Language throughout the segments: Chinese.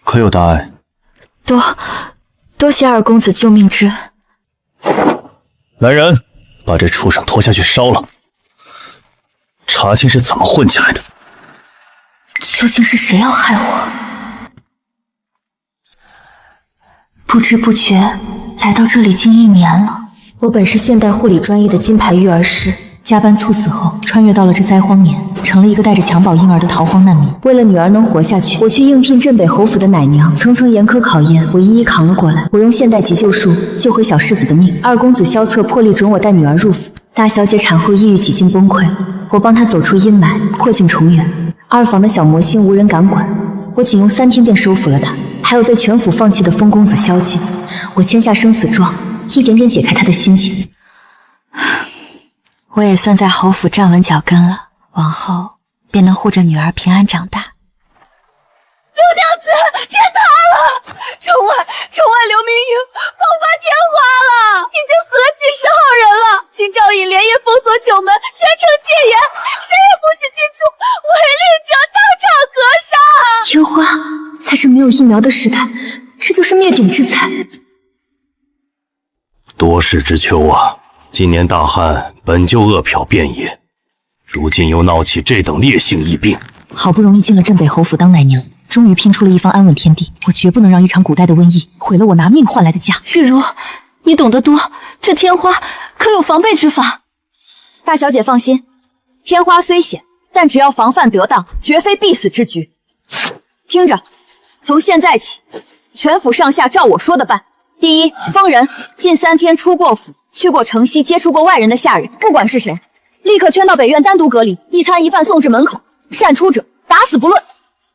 可有大碍？多谢二公子救命之恩。来人，把这畜生拖下去烧了！查清是怎么混进来的。究竟是谁要害我？不知不觉来到这里近1年了。我本是现代护理专业的金牌育儿师。加班猝死后，穿越到了这灾荒年，成了一个带着襁褓婴儿的逃荒难民。为了女儿能活下去，我去应聘镇北侯府的奶娘，层层严苛考验，我一一扛了过来。我用现代急救术救回小世子的命。二公子萧策破例准我带女儿入府。大小姐产后抑郁几近崩溃，我帮她走出阴霾，破镜重圆。二房的小魔星无人敢管，我仅用3天便收服了他。还有被全府放弃的疯公子萧敬，我签下生死状，一点点解开他的心结。我也算在侯府站稳脚跟了，往后便能护着女儿平安长大。刘娘子，天塌了！城外刘明英爆发天花了，已经死了几十号人了。京兆尹连夜封锁9门，全城戒严，谁也不许进出，违令者当场格杀。天花在这没有疫苗的时代，这就是灭顶之才。多事之秋啊！今年大旱本就饿殍遍野，如今又闹起这等烈性疫病。好不容易进了镇北侯府当奶娘，终于拼出了一方安稳天地。我绝不能让一场古代的瘟疫毁了我拿命换来的家。玉茹，你懂得多，这天花可有防备之法？大小姐放心，天花虽险，但只要防范得当，绝非必死之局。听着，从现在起，全府上下照我说的办。第一，封人近3天出过府，去过城西，接触过外人的下人，不管是谁，立刻圈到北院单独隔离，一餐一饭送至门口，擅出者打死不论。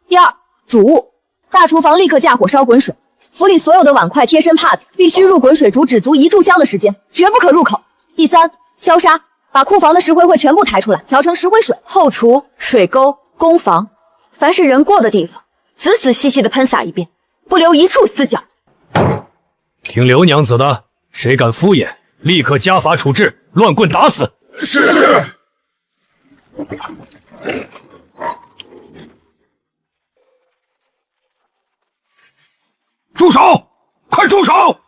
第二，主务大厨房立刻架火烧滚水，府里所有的碗筷、贴身帕子必须入滚水煮只足1炷香的时间，绝不可入口。第三，消杀，把库房的石灰会全部抬出来，调成石灰水，后厨、水沟、工房，凡是人过的地方，仔仔细细的喷洒一遍，不留一处死角。听刘娘子的，谁敢敷衍，立刻家法处置，乱棍打死。是。住手！快住手！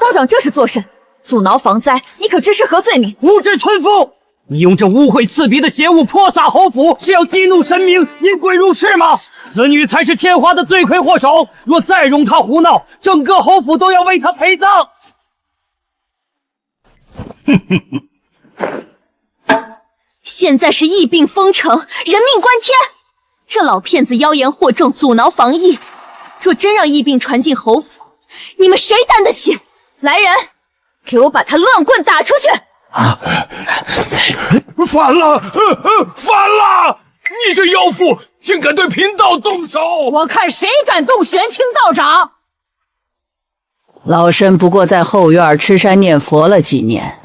道长这是作甚？阻挠防灾，你可知是何罪名？无知村妇！你用这污秽刺鼻的邪物泼洒侯府，是要激怒神明，引鬼入室吗？此女才是天花的罪魁祸首，若再容她胡闹，整个侯府都要为她陪葬。现在是疫病封城，人命关天，这老骗子妖言惑众，阻挠防疫。若真让疫病传进侯府，你们谁担得起？来人，给我把他乱棍打出去！反了！反了！你这妖妇竟敢对贫道动手！我看谁敢动玄清道长！老身不过在后院吃山念佛了几年，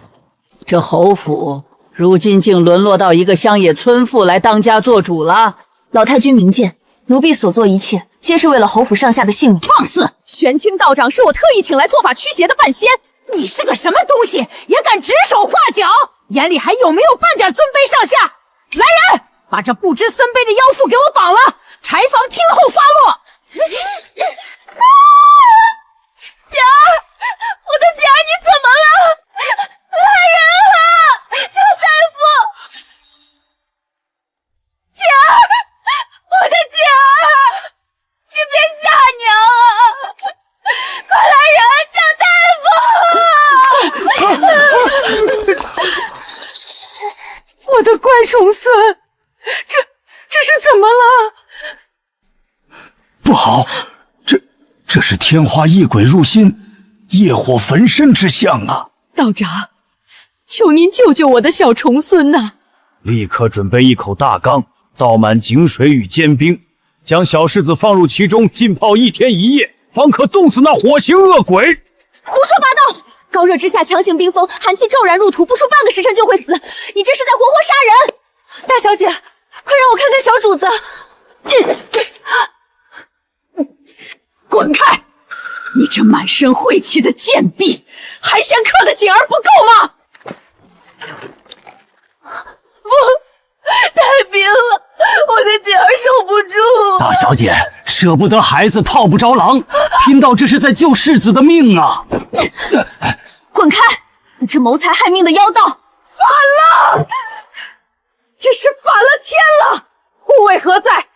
这侯府如今竟沦落到一个乡野村妇来当家做主了。老太君明鉴，奴婢所做一切，皆是为了侯府上下的性命。放肆！玄清道长是我特意请来做法驱邪的半仙，你是个什么东西，也敢指手画脚？眼里还有没有半点尊卑上下？来人，把这不知尊卑的妖妇给我绑了，柴房听候发落。姐儿，我的姐儿，你怎么了？来人啊！救大夫！姐儿，我的姐儿，你别吓娘啊！快来人，叫大夫！我的乖重孙，这是怎么了？不好，这是天花异鬼入心，业火焚身之象啊！道长，求您救救我的小重孙呐！立刻准备1口大缸，倒满井水与坚冰，将小世子放入其中，浸泡1天1夜，方可冻死那火行恶鬼。胡说八道！高热之下强行冰封，寒气骤然入土，不出半个时辰就会死。你这是在活活杀人！大小姐，快让我看看小主子。滚开！你这满身晦气的贱婢，还嫌克的锦儿不够吗？不，太冰了，我的锦儿受不住。大小姐，舍不得孩子套不着狼，贫道这是在救世子的命啊！滚开！你这谋财害命的妖道！反了！这是反了天了！护卫何在？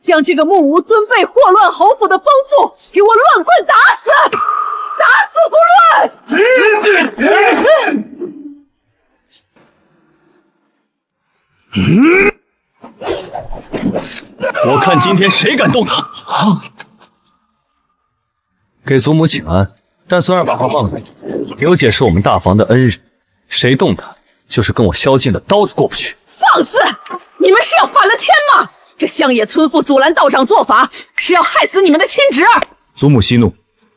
将这个目无尊卑、祸乱侯府的疯妇给我乱棍打死！打死不乱！我看今天谁敢动他！给祖母请安。但孙儿把话放在，刘姐是我们大房的恩人，谁动她，就是跟我萧劲的刀子过不去。放肆！你们是要反了天吗？这乡野村妇阻拦道长做法，是要害死你们的亲侄儿。祖母息怒，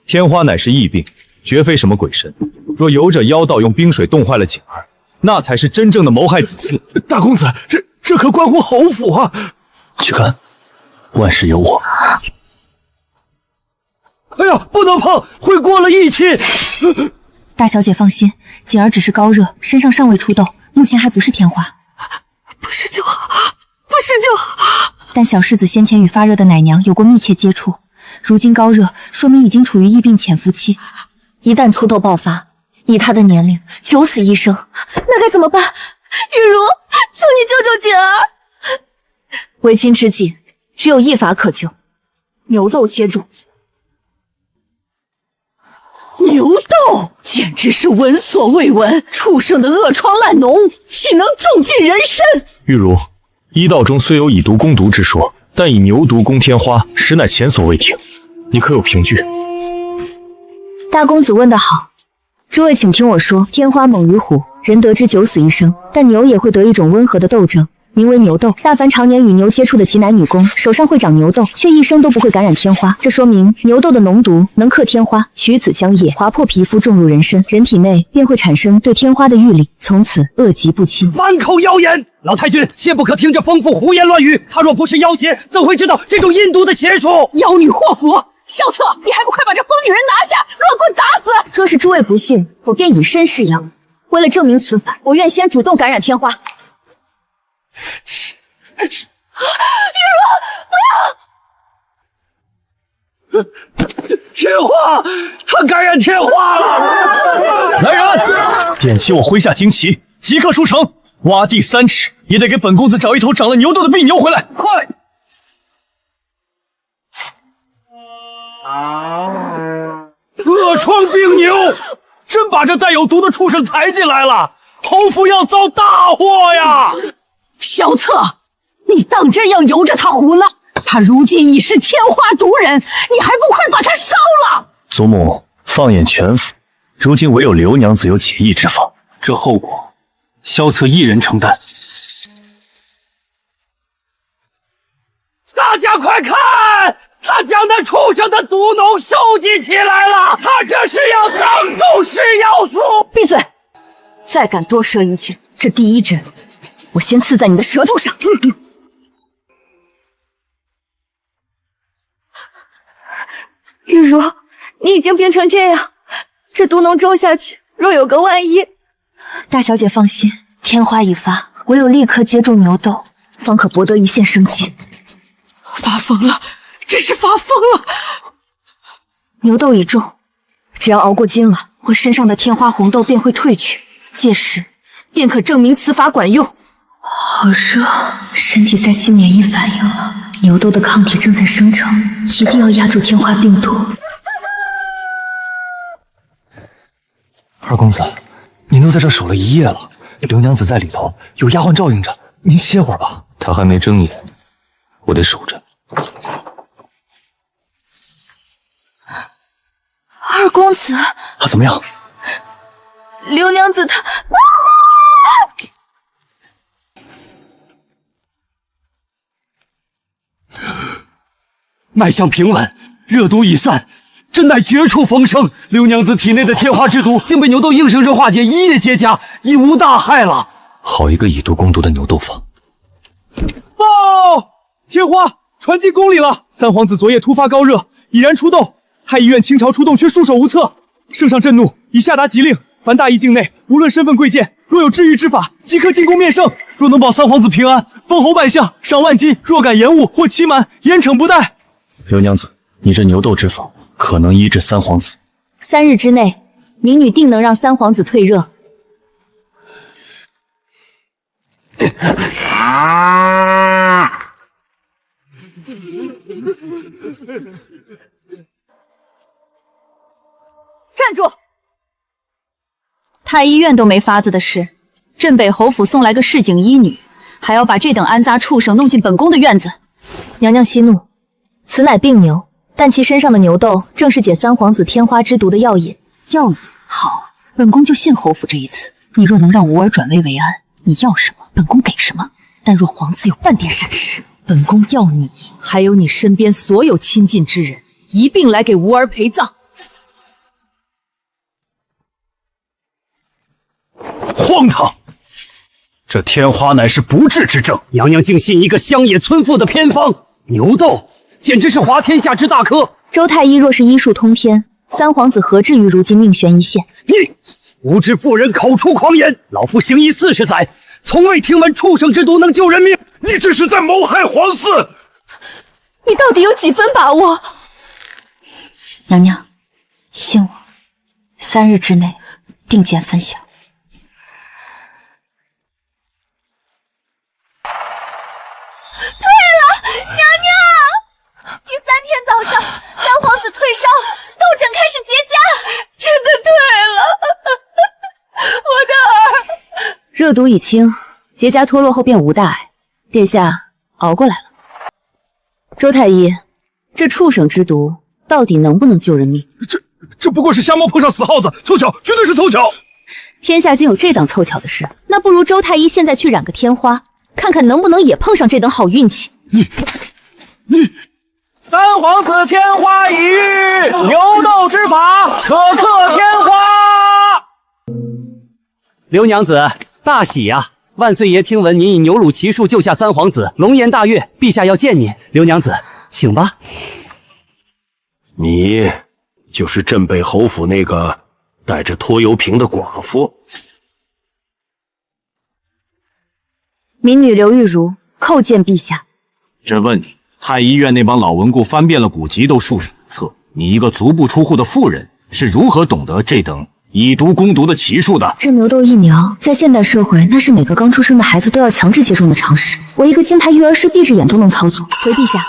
天花乃是疫病，绝非什么鬼神。若由着妖道用冰水冻坏了景儿，那才是真正的谋害子嗣。大公子，这可关乎侯府啊！去看，万事有我。哎呀，不能碰，会过了义气。大小姐放心，锦儿只是高热，身上尚未出痘，目前还不是天花。不是就好，不是就好。但小世子先前与发热的奶娘有过密切接触，如今高热，说明已经处于疫病潜伏期。一旦出痘爆发，以她的年龄，九死一生。那该怎么办？玉茹，求你救救锦儿！为亲之计，只有一法可救，牛痘接种。牛痘简直是闻所未闻，畜生的恶疮烂脓，岂能种进人身？玉茹，医道中虽有以毒攻毒之说，但以牛毒攻天花，实乃前所未听。你可有凭据？大公子问得好，诸位请听我说。天花猛于虎，人得之九死一生，但牛也会得一种温和的痘症，名为牛痘。大凡常年与牛接触的奇男女工，手上会长牛痘，却一生都不会感染天花。这说明牛痘的脓毒能克天花，取子浆液划破皮肤，种入人身，人体内便会产生对天花的预力，从此恶疾不侵。满口谣言！老太君，切不可听这疯妇胡言乱语。他若不是妖邪，怎会知道这种阴毒的邪术？妖女祸福！萧策，你还不快把这疯女人拿下，乱棍打死！若是诸位不信，我便以身试妖。为了证明此法，我愿先主动感染天花。玉茹，不要！天花，他感染天花了！来人，点起我麾下旌旗，即刻出城，挖地3尺，也得给本公子找一头长了牛痘的病牛回来！快！恶疮病牛，真把这带有毒的畜生抬进来了，侯府要遭大祸呀！萧策，你当真要由着他胡闹？他如今已是天花毒人，你还不快把他烧了！祖母，放眼全府，如今唯有刘娘子有解疫之法，这后果，萧策一人承担。大家快看，他将那畜生的毒脓收集起来了，他这是要当众施妖术！闭嘴！再敢多说一句，这第一针，我先刺在你的舌头上。玉茹，你已经病成这样，这毒脓种下去，若有个万一……大小姐放心，天花已发，唯有立刻接种牛痘，方可博得一线生机。发疯了，真是发疯了！牛痘已种，只要熬过今晚，我身上的天花红痘便会褪去，届时便可证明此法管用。好热，身体在起免疫反应了。牛痘的抗体正在生成，一定要压住天花病毒。二公子，您都在这守了一夜了，刘娘子在里头，有丫鬟照应着，您歇会儿吧。她还没睁眼，我得守着。二公子，她怎么样？刘娘子她……脉象平稳，热毒已散，真乃绝处逢生。刘娘子体内的天花之毒竟被牛痘硬生生化解，一夜结痂，已无大害了。好一个以毒攻毒的牛痘方！报！天花传进宫里了。三皇子昨夜突发高热，已然出痘。太医院倾巢出动，却束手无策。圣上震怒，已下达急令，凡大邑境内，无论身份贵贱，若有治愈之法，即刻进宫面圣。若能保三皇子平安，封侯拜相，赏万金；若敢延误或欺瞒，严惩不贷。刘娘子，你这牛痘之法可能医治三皇子。3日之内，民女定能让三皇子退热。站住！太医院都没法子的事，镇北侯府送来个市井医女，还要把这等安杂畜生弄进本宫的院子。娘娘息怒，此乃病牛，但其身上的牛痘正是解三皇子天花之毒的药引。药引好，本宫就信侯府这一次。你若能让吾儿转危为安，你要什么，本宫给什么。但若皇子有半点闪失，本宫要你，还有你身边所有亲近之人，一并来给吾儿陪葬。荒唐！这天花乃是不治之症，娘娘竟信一个乡野村妇的偏方。牛痘简直是滑天下之大科。周太医若是医术通天，三皇子何至于如今命悬一线？你无知妇人口出狂言！老夫行医40载，从未听闻畜生之毒能救人命。你这是在谋害皇嗣！你到底有几分把握？娘娘，信我，3日之内定见分晓。退了，娘娘！第3天早上，三皇子退烧，痘疹开始结痂，真的退了。我的儿，热毒已清，结痂脱落后便无大碍。殿下熬过来了。周太医，这畜生之毒到底能不能救人命？这不过是瞎猫碰上死耗子，凑巧，绝对是凑巧。天下竟有这档凑巧的事，那不如周太医现在去染个天花，看看能不能也碰上这等好运气。你，三皇子天花已愈，牛痘之法可克天花。刘娘子，大喜呀！万岁爷听闻您以牛乳骑术救下三皇子，龙颜大悦，陛下要见您。刘娘子，请吧。你就是镇北侯府那个带着拖油瓶的寡妇？民女刘玉茹叩见陛下。朕问你，太医院那帮老文故翻遍了古籍都束手无策，你一个足不出户的妇人是如何懂得这等以毒攻毒的奇术的？这牛痘疫苗在现代社会，那是每个刚出生的孩子都要强制接种的常识。我一个金牌育儿师闭着眼都能操作。回陛下，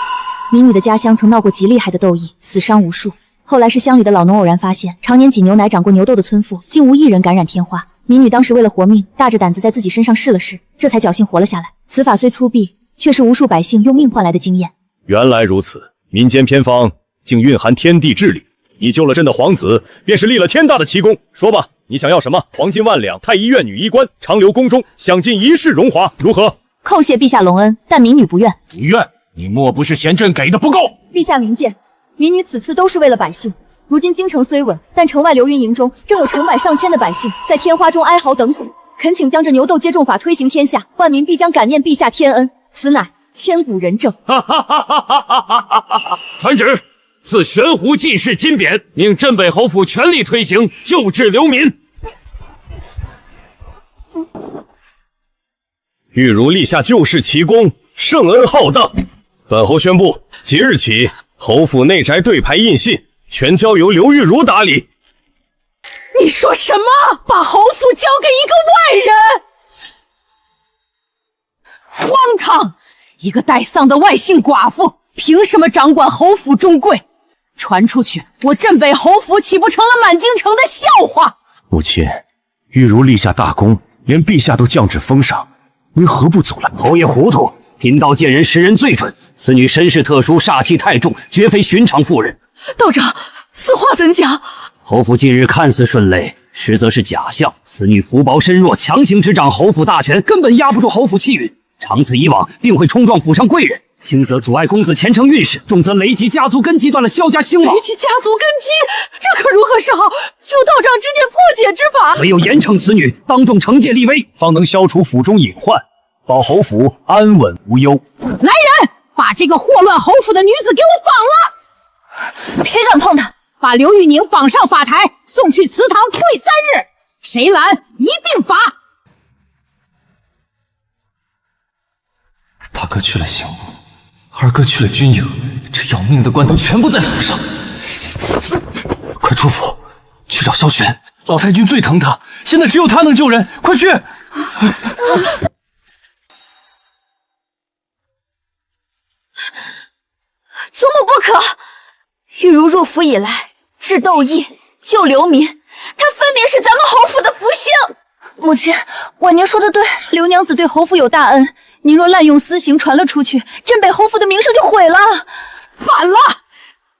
民女的家乡曾闹过极厉害的痘疫，死伤无数。后来是乡里的老农偶然发现，常年挤牛奶长过牛痘的村妇，竟无一人感染天花。民女当时为了活命，大着胆子在自己身上试了试，这才侥幸活了下来。此法虽粗鄙，却是无数百姓用命换来的经验。原来如此，民间偏方竟蕴含天地至理。你救了朕的皇子，便是立了天大的奇功。说吧，你想要什么？黄金万两，太医院女医官，长留宫中，享尽一世荣华，如何？叩谢陛下隆恩，但民女不愿。不愿？你莫不是嫌朕给的不够？陛下明鉴，民女此次都是为了百姓。如今京城虽稳，但城外流云营中正有成百上千的百姓在天花中哀嚎等死。恳请将这牛痘接种法推行天下，万民必将感念陛下天恩，此乃千古仁政。传旨，赐玄壶济世金匾，命镇北侯府全力推行，救治流民。玉茹立下救世奇功，圣恩浩荡。本侯宣布，即日起，侯府内宅对牌印信全交由刘玉茹打理。你说什么？把侯府交给一个外人？荒唐！一个带丧的外姓寡妇，凭什么掌管侯府中贵？传出去，我镇北侯府岂不成了满京城的笑话？母亲，玉茹立下大功，连陛下都降旨封赏，为何不阻拦？侯爷糊涂，贫道见人识人最准。此女身世特殊，煞气太重，绝非寻常妇人。道长，此话怎讲？侯府近日看似顺累，实则是假象。此女福薄身弱，强行执掌侯府大权，根本压不住侯府气运。长此以往，定会冲撞府上贵人。轻则阻碍公子前程运势，重则雷击家族根基，断了萧家兴亡。雷击家族根基，这可如何是好？求道长指点破解之法。唯有严惩此女，当众惩戒立威，方能消除府中隐患，保侯府安稳无忧。来人，把这个祸乱侯府的女子给我绑了！谁敢碰她？把刘玉宁绑上法台，送去祠堂跪3日，谁拦一并罚。大哥去了刑部，二哥去了军营，这要命的关头全部在府上。快出府去找萧玄，老太君最疼他，现在只有他能救人，快去！祖母不可！玉茹入府以来，治窦异，救流民，她分明是咱们侯府的福星。母亲，婉宁说的对，刘娘子对侯府有大恩，您若滥用私刑传了出去，镇北侯府的名声就毁了。反了！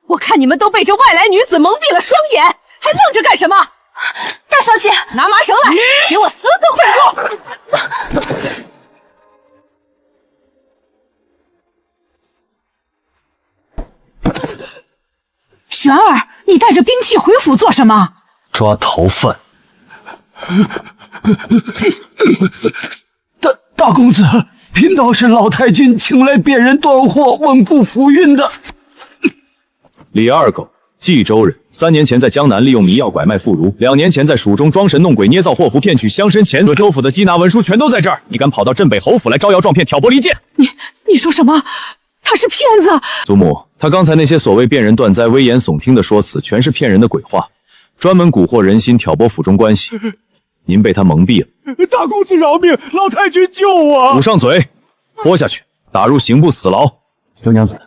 我看你们都被这外来女子蒙蔽了双眼，还愣着干什么？大小姐，拿麻绳来，给我死死会住！玄儿，你带着兵器回府做什么？抓逃犯。大公子，贫道是老太君请来辨人断祸、稳固府运的。李二狗，冀州人，3年前在江南利用迷药拐卖妇孺，2年前在蜀中装神弄鬼，捏造祸符骗取乡绅钱。州府的缉拿文书全都在这儿，你敢跑到镇北侯府来招摇撞骗、挑拨离间？你说什么？他是骗子！祖母，他刚才那些所谓辨人断灾、危言耸听的说辞，全是骗人的鬼话，专门蛊惑人心，挑拨府中关系。您被他蒙蔽了。大公子饶命，老太君救我！捂上嘴，活下去，打入刑部死牢。刘娘子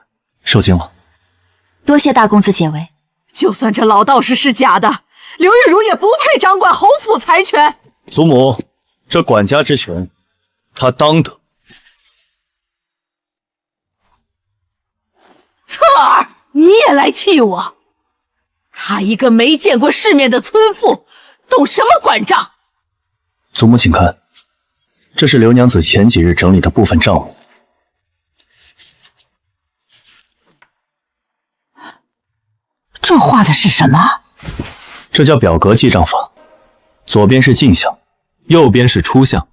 受惊了。多谢大公子解围。就算这老道士是假的，刘玉茹也不配掌管侯府财权。祖母，这管家之权，他当得。侧儿，你也来气我？他一个没见过世面的村妇，懂什么管账？祖母请看，这是刘娘子前几日整理的部分账目。这画的是什么？这叫表格记账法，左边是进项，右边是出项，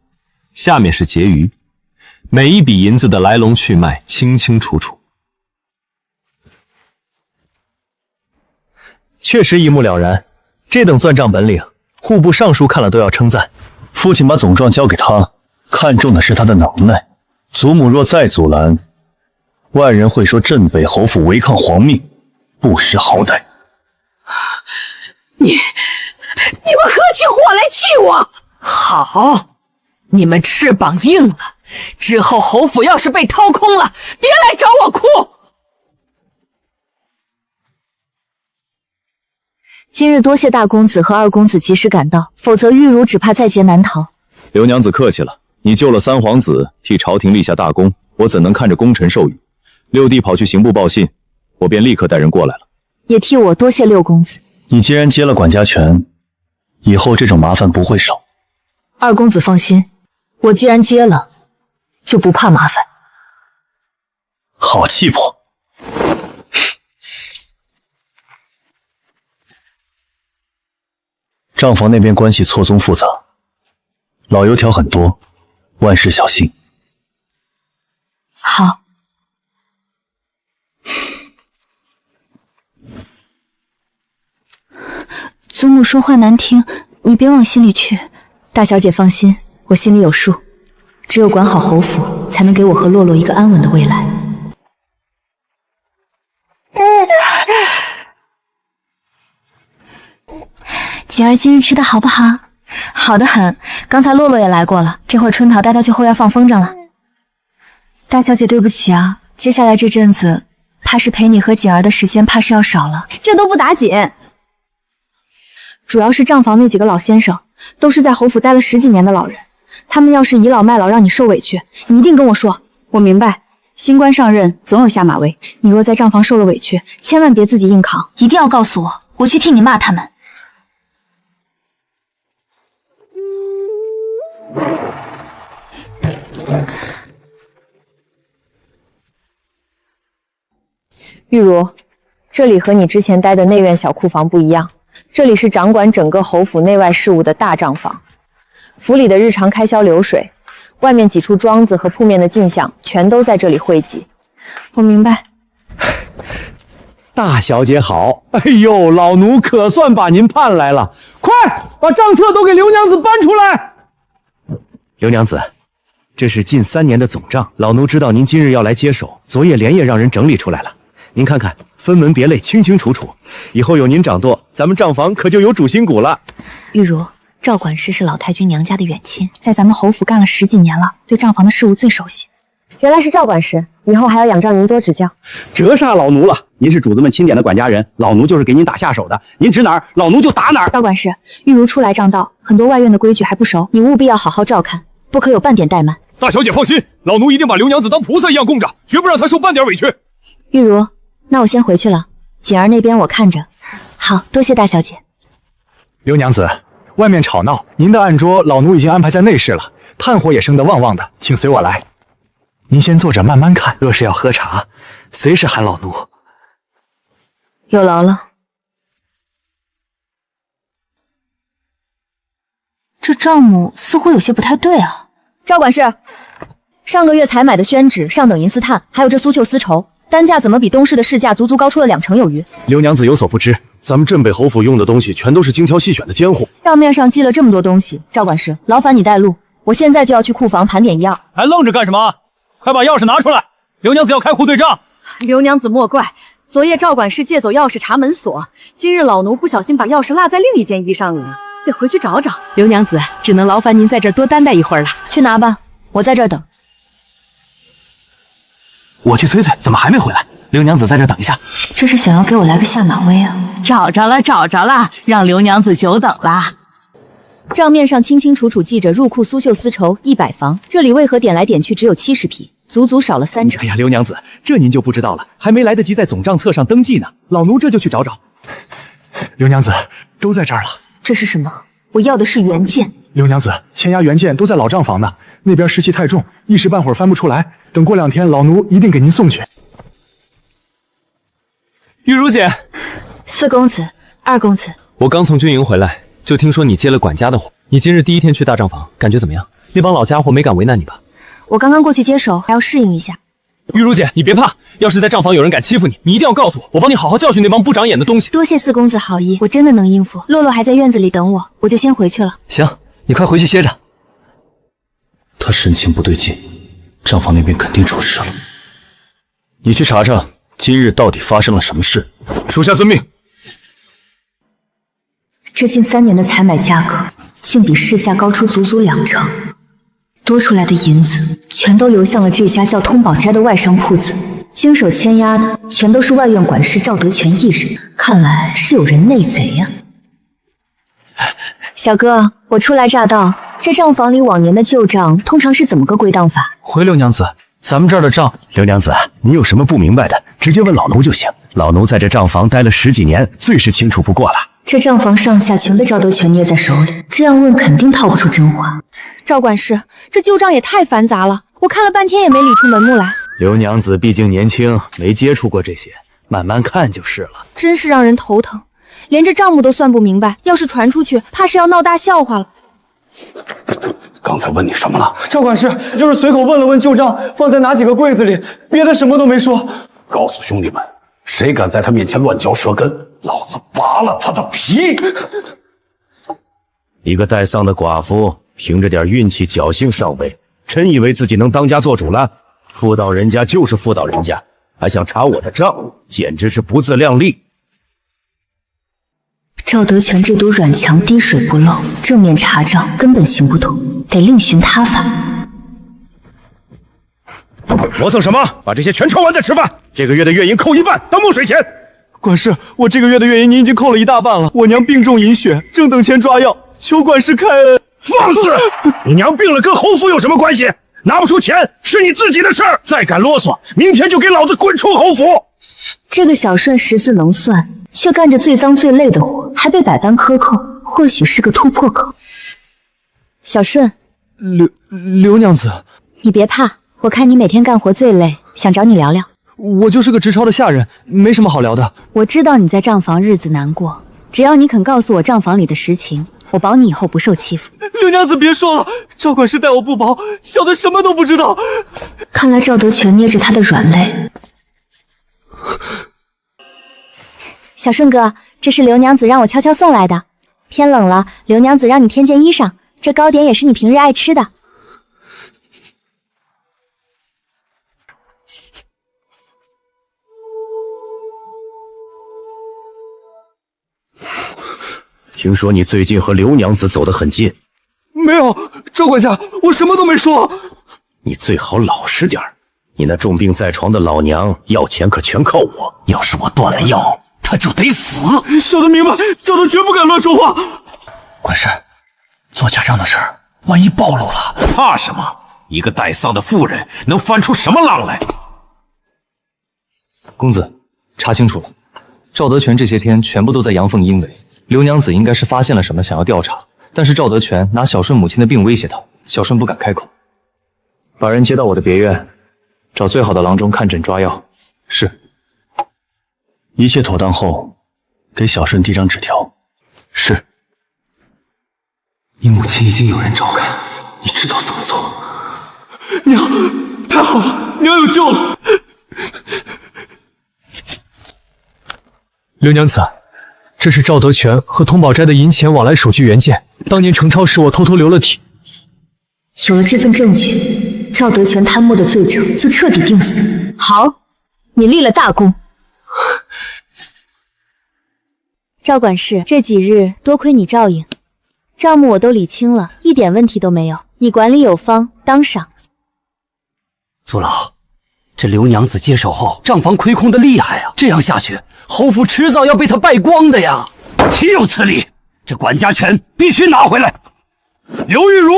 下面是结余，每一笔银子的来龙去脉清清楚楚。确实一目了然，这等算账本领，户部尚书看了都要称赞。父亲把总状交给他，看重的是他的能耐。祖母若再阻拦，外人会说镇北侯府违抗皇命，不识好歹。你们何起火来气我？好，你们翅膀硬了，之后侯府要是被掏空了，别来找我哭。今日多谢大公子和二公子及时赶到，否则玉茹只怕在劫难逃。刘娘子客气了，你救了三皇子，替朝廷立下大功，我怎能看着功臣受辱？六弟跑去刑部报信，我便立刻带人过来了。也替我多谢六公子。你既然接了管家权，以后这种麻烦不会少。二公子放心，我既然接了，就不怕麻烦。好气魄！账房那边关系错综复杂，老油条很多，万事小心。好。祖母说话难听，你别往心里去。大小姐放心，我心里有数。只有管好侯府，才能给我和洛洛一个安稳的未来。姐儿今日吃的好不好？好的很。刚才洛洛也来过了，这会儿春桃带她去后院放风筝了。大小姐对不起啊，接下来这阵子，怕是陪你和姐儿的时间怕是要少了。这都不打紧，主要是账房那几个老先生，都是在侯府待了10几年的老人，他们要是倚老卖老让你受委屈，你一定跟我说。我明白，新官上任总有下马威，你若在账房受了委屈，千万别自己硬扛，一定要告诉我，我去替你骂他们。玉茹，这里和你之前待的内院小库房不一样，这里是掌管整个侯府内外事务的大账房，府里的日常开销流水，外面几处庄子和铺面的进项，全都在这里汇集。我明白。大小姐好，哎呦，老奴可算把您盼来了，快把账册都给刘娘子搬出来。刘娘子，这是近3年的总账，老奴知道您今日要来接手，昨夜连夜让人整理出来了。您看看，分门别类，清清楚楚，以后有您掌舵，咱们账房可就有主心骨了。玉茹，赵管事是老太君娘家的远亲，在咱们侯府干了10几年了，对账房的事务最熟悉。原来是赵管事，以后还要仰仗您多指教。折煞老奴了，您是主子们钦点的管家人，老奴就是给您打下手的，您指哪儿，老奴就打哪儿。赵管事，玉茹初来乍到，很多外院的规矩还不熟，你务必要好好照看，不可有半点怠慢。大小姐放心，老奴一定把刘娘子当菩萨一样供着，绝不让她受半点委屈。玉茹，那我先回去了，锦儿那边我看着。好，多谢大小姐。刘娘子，外面吵闹，您的案桌老奴已经安排在内室了，炭火也升得旺旺的，请随我来。您先坐着慢慢看，若是要喝茶，随时喊老奴。有劳了。这账目似乎有些不太对啊。赵管事，上个月才买的宣纸、上等银丝炭，还有这苏绣丝绸，单价怎么比东市的市价足高出了2成有余？刘娘子有所不知，咱们镇北侯府用的东西全都是精挑细选的尖货。账面上记了这么多东西，赵管事，劳烦你带路，我现在就要去库房盘点一二。还愣着干什么？快把钥匙拿出来！刘娘子要开户对账。刘娘子莫怪，昨夜赵管事借走钥匙查门锁，今日老奴不小心把钥匙落在另一间衣裳里了，得回去找找。刘娘子，只能劳烦您在这儿多担待一会儿了。去拿吧，我在这儿等。我去催催，怎么还没回来？刘娘子在这儿等一下。这是想要给我来个下马威啊！找着了，找着了，让刘娘子久等了。账面上清清楚楚记着入库苏绣丝绸100房，这里为何点来点去只有70匹，足足少了3成？哎呀，刘娘子，这您就不知道了，还没来得及在总账册上登记呢，老奴这就去找找。刘娘子，都在这儿了。这是什么？我要的是原件。刘娘子，签押原件都在老账房呢，那边湿气太重，一时半会儿翻不出来，等过2天老奴一定给您送去。玉茹姐4公子，2公子，我刚从军营回来，就听说你接了管家的活。你今日第一天去大账房，感觉怎么样？那帮老家伙没敢为难你吧？我刚刚过去接手，还要适应一下。玉茹姐，你别怕，要是在账房有人敢欺负你，你一定要告诉我，我帮你好好教训那帮不长眼的东西。多谢4公子好意，我真的能应付。洛洛还在院子里等我，我就先回去了。行，你快回去歇着。他神情不对劲，账房那边肯定出事了。你去查查今日到底发生了什么事。属下遵命。这近3年的采买价格，竟比市价高出足2成。多出来的银子全都流向了这家叫通宝斋的外商铺子，经手签押的全都是外院管事赵德全一人，看来是有人内贼呀。小哥，我初来乍到，这账房里往年的旧账通常是怎么个归档法？回刘娘子，咱们这儿的账，刘娘子，你有什么不明白的，直接问老奴就行。老奴在这账房待了10几年，最是清楚不过了。这账房上下全被赵德全捏在手里，这样问肯定套不出真话。赵管事，这旧账也太繁杂了，我看了半天也没理出门目来。刘娘子毕竟年轻，没接触过这些，慢慢看就是了。真是让人头疼，连这账目都算不明白，要是传出去，怕是要闹大笑话了。刚才问你什么了？赵管事就是随口问了问旧账放在哪几个柜子里，别的什么都没说。告诉兄弟们，谁敢在他面前乱嚼舌根，老子拔了他的皮！一个带丧的寡妇，凭着点运气侥幸上位，真以为自己能当家做主了？妇道人家就是妇道人家，还想查我的账，简直是不自量力。赵德全这堵软墙滴水不漏，正面查账根本行不通，得另寻他法。磨蹭什么？把这些全抽完再吃饭。这个月的月银扣1半当墨水钱。管事，我这个月的月银您已经扣了1大半了，我娘病重饮血，正等钱抓药，求管事开恩。放肆！你娘病了跟侯府有什么关系？拿不出钱是你自己的事儿，再敢啰嗦，明天就给老子滚出侯府！这个小顺识字能算，却干着最脏最累的活，还被百般克扣，或许是个突破口。小顺，刘娘子，你别怕，我看你每天干活最累，想找你聊聊。我就是个直抄的下人，没什么好聊的。我知道你在账房日子难过，只要你肯告诉我账房里的实情，我保你以后不受欺负。刘娘子别说了，赵管事待我不薄，小的什么都不知道。看来赵德全捏着他的软肋。小顺哥，这是刘娘子让我悄悄送来的。天冷了，刘娘子让你添件衣裳，这糕点也是你平日爱吃的。听说你最近和刘娘子走得很近。没有，赵管家，我什么都没说。你最好老实点儿。你那重病在床的老娘要钱可全靠我，要是我断了药，她就得死。小的明白，赵德绝不敢乱说话。管事，做假账的事儿，万一暴露了，怕什么？一个带丧的妇人能翻出什么浪来？公子，查清楚了，赵德全这些天全部都在阳奉阴违。刘娘子应该是发现了什么，想要调查，但是赵德全拿小顺母亲的病威胁他，小顺不敢开口。把人接到我的别院，找最好的郎中看诊抓药。是。一切妥当后，给小顺递张纸条。是。你母亲已经有人照看，你知道怎么做。娘，太好了，娘有救了。刘娘子，这是赵德全和通宝斋的银钱往来手续原件，当年程超时我偷偷留了体。有了这份证据，赵德全贪墨的罪证就彻底定死。好，你立了大功。赵管事，这几日多亏你照应，账目我都理清了，一点问题都没有。你管理有方，当赏。祖老，这刘娘子接手后，账房亏空的厉害啊！这样下去，侯府迟早要被她败光的呀！岂有此理！这管家权必须拿回来。刘玉茹，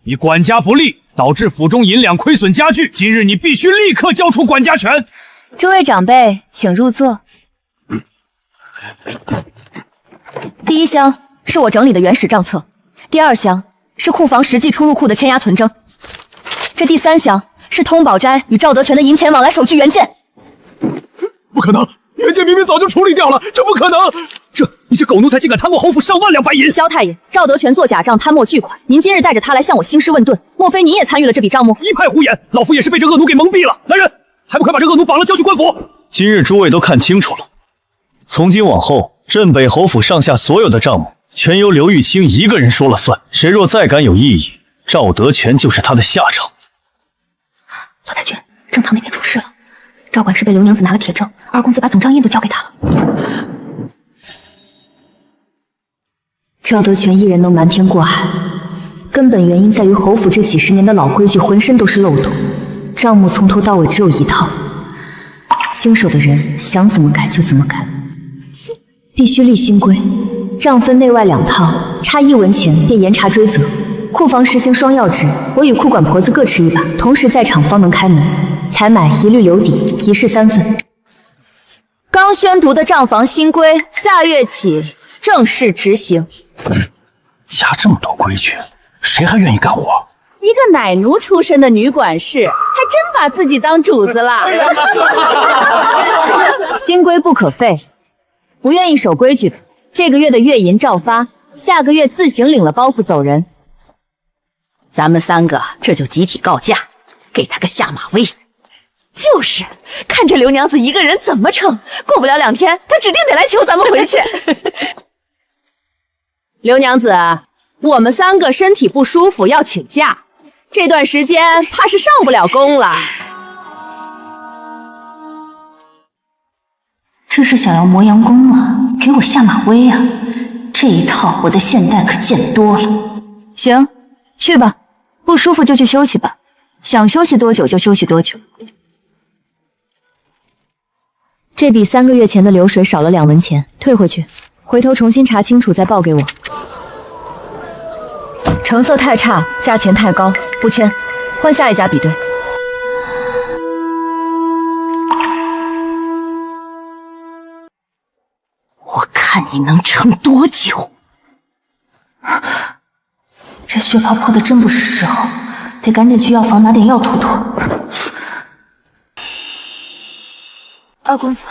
你管家不力，导致府中银两亏损加剧，今日你必须立刻交出管家权。诸位长辈，请入座。第一箱是我整理的原始账册，第二箱是库房实际出入库的签押存证，这第三箱是通宝斋与赵德全的银钱往来手续原件。不可能，原件明明早就处理掉了，这不可能！你这狗奴才竟敢贪墨侯府上万两白银！萧太爷，赵德全做假账贪墨巨款，您今日带着他来向我兴师问tội，莫非你也参与了这笔账目？一派胡言！老夫也是被这恶奴给蒙蔽了。来人，还不快把这恶奴绑了交去官府！今日诸位都看清楚了，从今往后，镇北侯府上下所有的账目全由刘玉清一个人说了算。谁若再敢有异议，赵德全就是他的下场。罗太君，正堂那边出事了，赵管事被刘娘子拿了铁证，二公子把总账印都交给他了。赵德全一人能瞒天过海，根本原因在于侯府这几十年的老规矩浑身都是漏洞，账目从头到尾只有一套，经手的人想怎么改就怎么改，必须立新规，账分内外两套，差1文钱便严查追责。库房实行双钥匙，我与库管婆子各持一把，同时在场方能开门。采买一律留底，一式3份。刚宣读的账房新规，下月起正式执行。加这么多规矩，谁还愿意干活？一个奶奴出身的女管事，还真把自己当主子了。新规不可废，不愿意守规矩的，这个月的月银照发，下个月自行领了包袱走人。咱们3个这就集体告假，给他个下马威。就是，看这刘娘子一个人怎么撑，过不了2天，她指定得来求咱们回去。刘娘子，我们3个身体不舒服要请假，这段时间怕是上不了工了。这是想要磨洋工吗？给我下马威啊！这一套我在现代可见多了。行，去吧，不舒服就去休息吧，想休息多久就休息多久。这比3个月前的流水少了2文钱，退回去，回头重新查清楚再报给我。成色太差，价钱太高，不签，换下一家比对。我看你能撑多久？这血泡破的真不是时候，得赶紧去药房拿点药涂涂。二公子，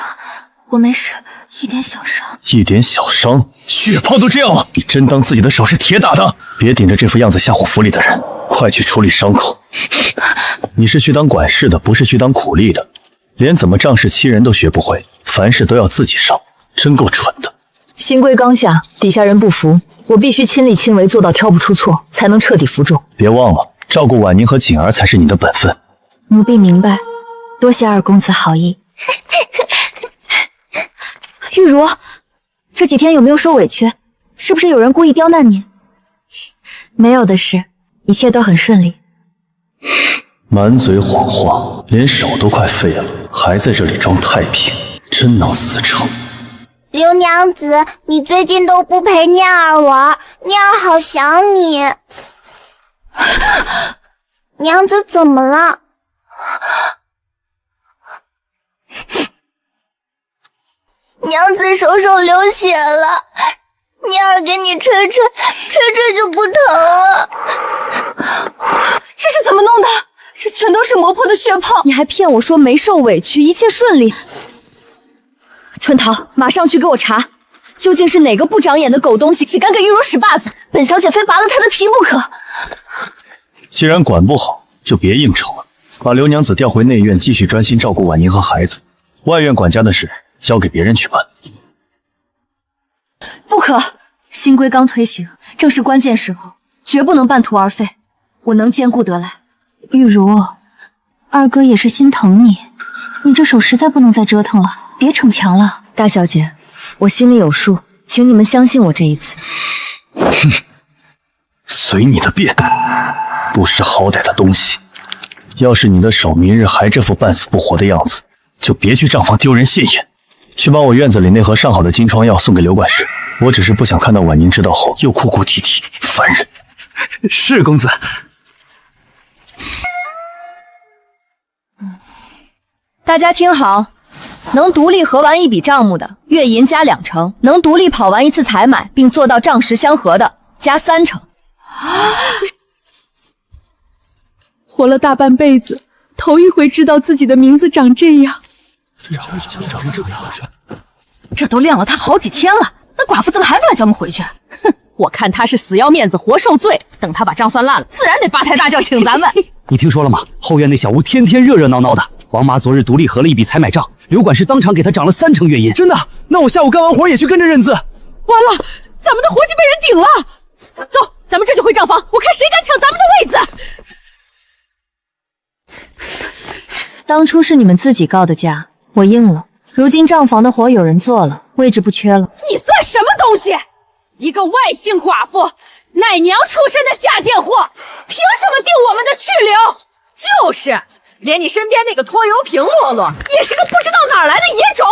我没事，一点小伤。一点小伤，血泡都这样了，你真当自己的手是铁打的？别顶着这副样子吓唬府里的人，快去处理伤口。你是去当管事的，不是去当苦力的，连怎么仗势欺人都学不会，凡事都要自己上，真够蠢的。新规刚下，底下人不服，我必须亲力亲为，做到挑不出错，才能彻底服众。别忘了，照顾婉宁和锦儿才是你的本分。奴婢明白，多谢二公子好意。玉茹，这几天有没有受委屈？是不是有人故意刁难你？没有的事，一切都很顺利。满嘴谎话，连手都快废了，还在这里装太平，真能死成。刘娘子，你最近都不陪念儿玩，念儿好想你。娘子怎么了？娘子手流血了，念儿给你吹就不疼了。这是怎么弄的？这全都是磨破的血泡！你还骗我说没受委屈，一切顺利。春桃，马上去给我查，究竟是哪个不长眼的狗东西敢给玉茹使绊子？本小姐非拔了他的皮不可。既然管不好，就别应酬了，把刘娘子调回内院，继续专心照顾婉宁和孩子。外院管家的事交给别人去办。不可，新规刚推行，正是关键时候，绝不能半途而废。我能兼顾得来。玉茹，二哥也是心疼你，你这手实在不能再折腾了，别逞强了。大小姐，我心里有数，请你们相信我这一次。哼，随你的便，不识好歹的东西。要是你的手明日还这副半死不活的样子，就别去账房丢人现眼。去把我院子里那盒上好的金疮药送给刘管事，我只是不想看到婉宁知道后又哭哭啼啼，烦人。是公子。大家听好，能独立核完一笔账目的，月银加2成；能独立跑完一次采买并做到账实相合的，加3成。活了大半辈子，头一回知道自己的名字长这样。这都晾了他好几天了，那寡妇怎么还不来叫我们回去？哼，我看他是死要面子活受罪，等他把账算烂了，自然得八抬大轿请咱们。你听说了吗？后院那小屋天天热热闹闹的。王妈昨日独立核了一笔采买账，刘管事当场给他涨了3成月银。真的？那我下午干完活也去跟着认字。完了，咱们的活计被人顶了。走，咱们这就回账房，我看谁敢抢咱们的位子。当初是你们自己告的假，我应了。如今账房的活有人做了，位置不缺了。你算什么东西？一个外姓寡妇，奶娘出身的下贱货，凭什么定我们的去留？就是，连你身边那个拖油瓶洛洛，也是个不知道哪儿来的野种。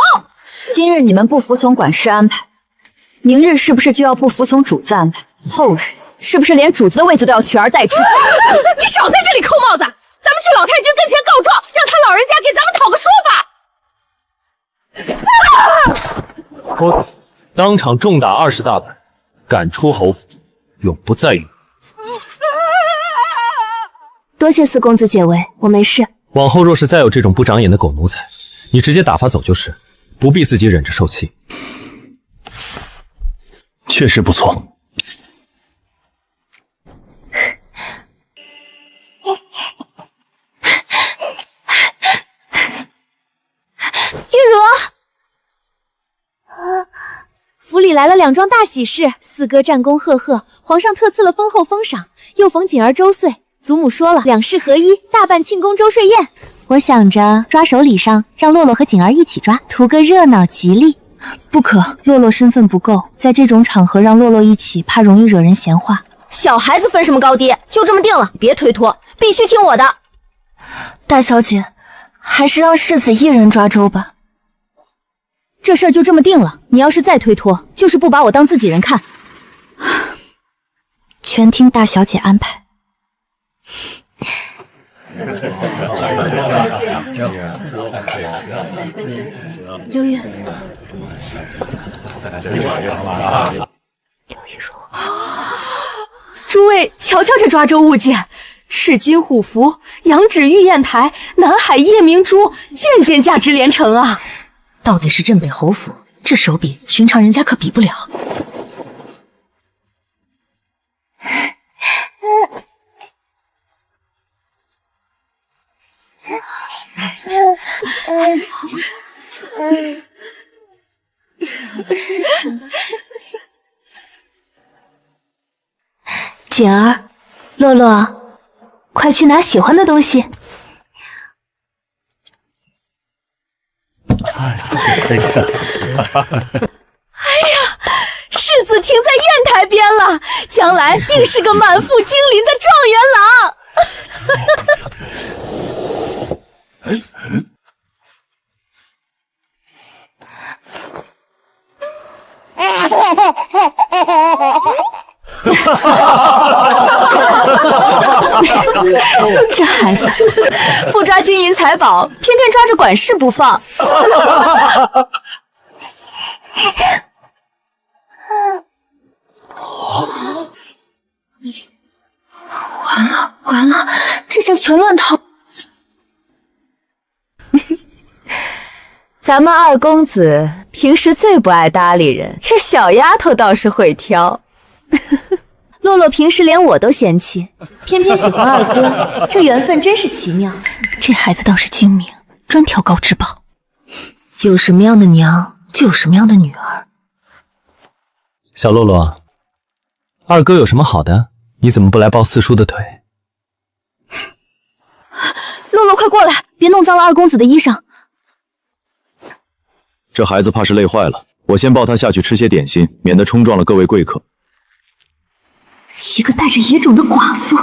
今日你们不服从管事安排，明日是不是就要不服从主子安排？后日是不是连主子的位子都要取而代之？你少在这里扣帽子！咱们去老太君跟前告状，让他老人家给咱们讨个说法。我当场重打20大板，赶出侯府，永不再遇。多谢四公子解围，我没事。往后若是再有这种不长眼的狗奴才，你直接打发走就是，不必自己忍着受气。确实不错。玉茹，府里来了2桩大喜事，四哥战功赫赫，皇上特赐了丰厚封赏，又逢锦儿周岁，祖母说了2事合一，大办庆功周岁宴。我想着抓手礼上让洛洛和锦儿一起抓，图个热闹吉利。不可，洛洛身份不够，在这种场合让洛洛一起，怕容易惹人闲话。小孩子分什么高低，就这么定了，别推脱，必须听我的。大小姐，还是让世子一人抓周吧。这事儿就这么定了，你要是再推脱，就是不把我当自己人看。全听大小姐安排。刘月，诸位瞧瞧这抓周物件，赤金虎符、羊脂玉砚台、南海夜明珠，件件价值连城啊！到底是镇北侯府，这手笔寻常人家可比不了。锦儿，洛洛，快去拿喜欢的东西。哎呀，世子停在砚台边了，将来定是个满腹经绫的状元郎。这孩子不抓金银财宝，偏偏抓着管事不放。完了，这下全乱套。咱们二公子平时最不爱搭理人，这小丫头倒是会挑。洛洛平时连我都嫌弃，偏偏喜欢二哥，这缘分真是奇妙。这孩子倒是精明，专挑高质宝。有什么样的娘，就有什么样的女儿。小洛洛，二哥有什么好的？你怎么不来抱四叔的腿？洛洛，快过来，别弄脏了二公子的衣裳。这孩子怕是累坏了，我先抱他下去吃些点心，免得冲撞了各位贵客。一个带着野种的寡妇，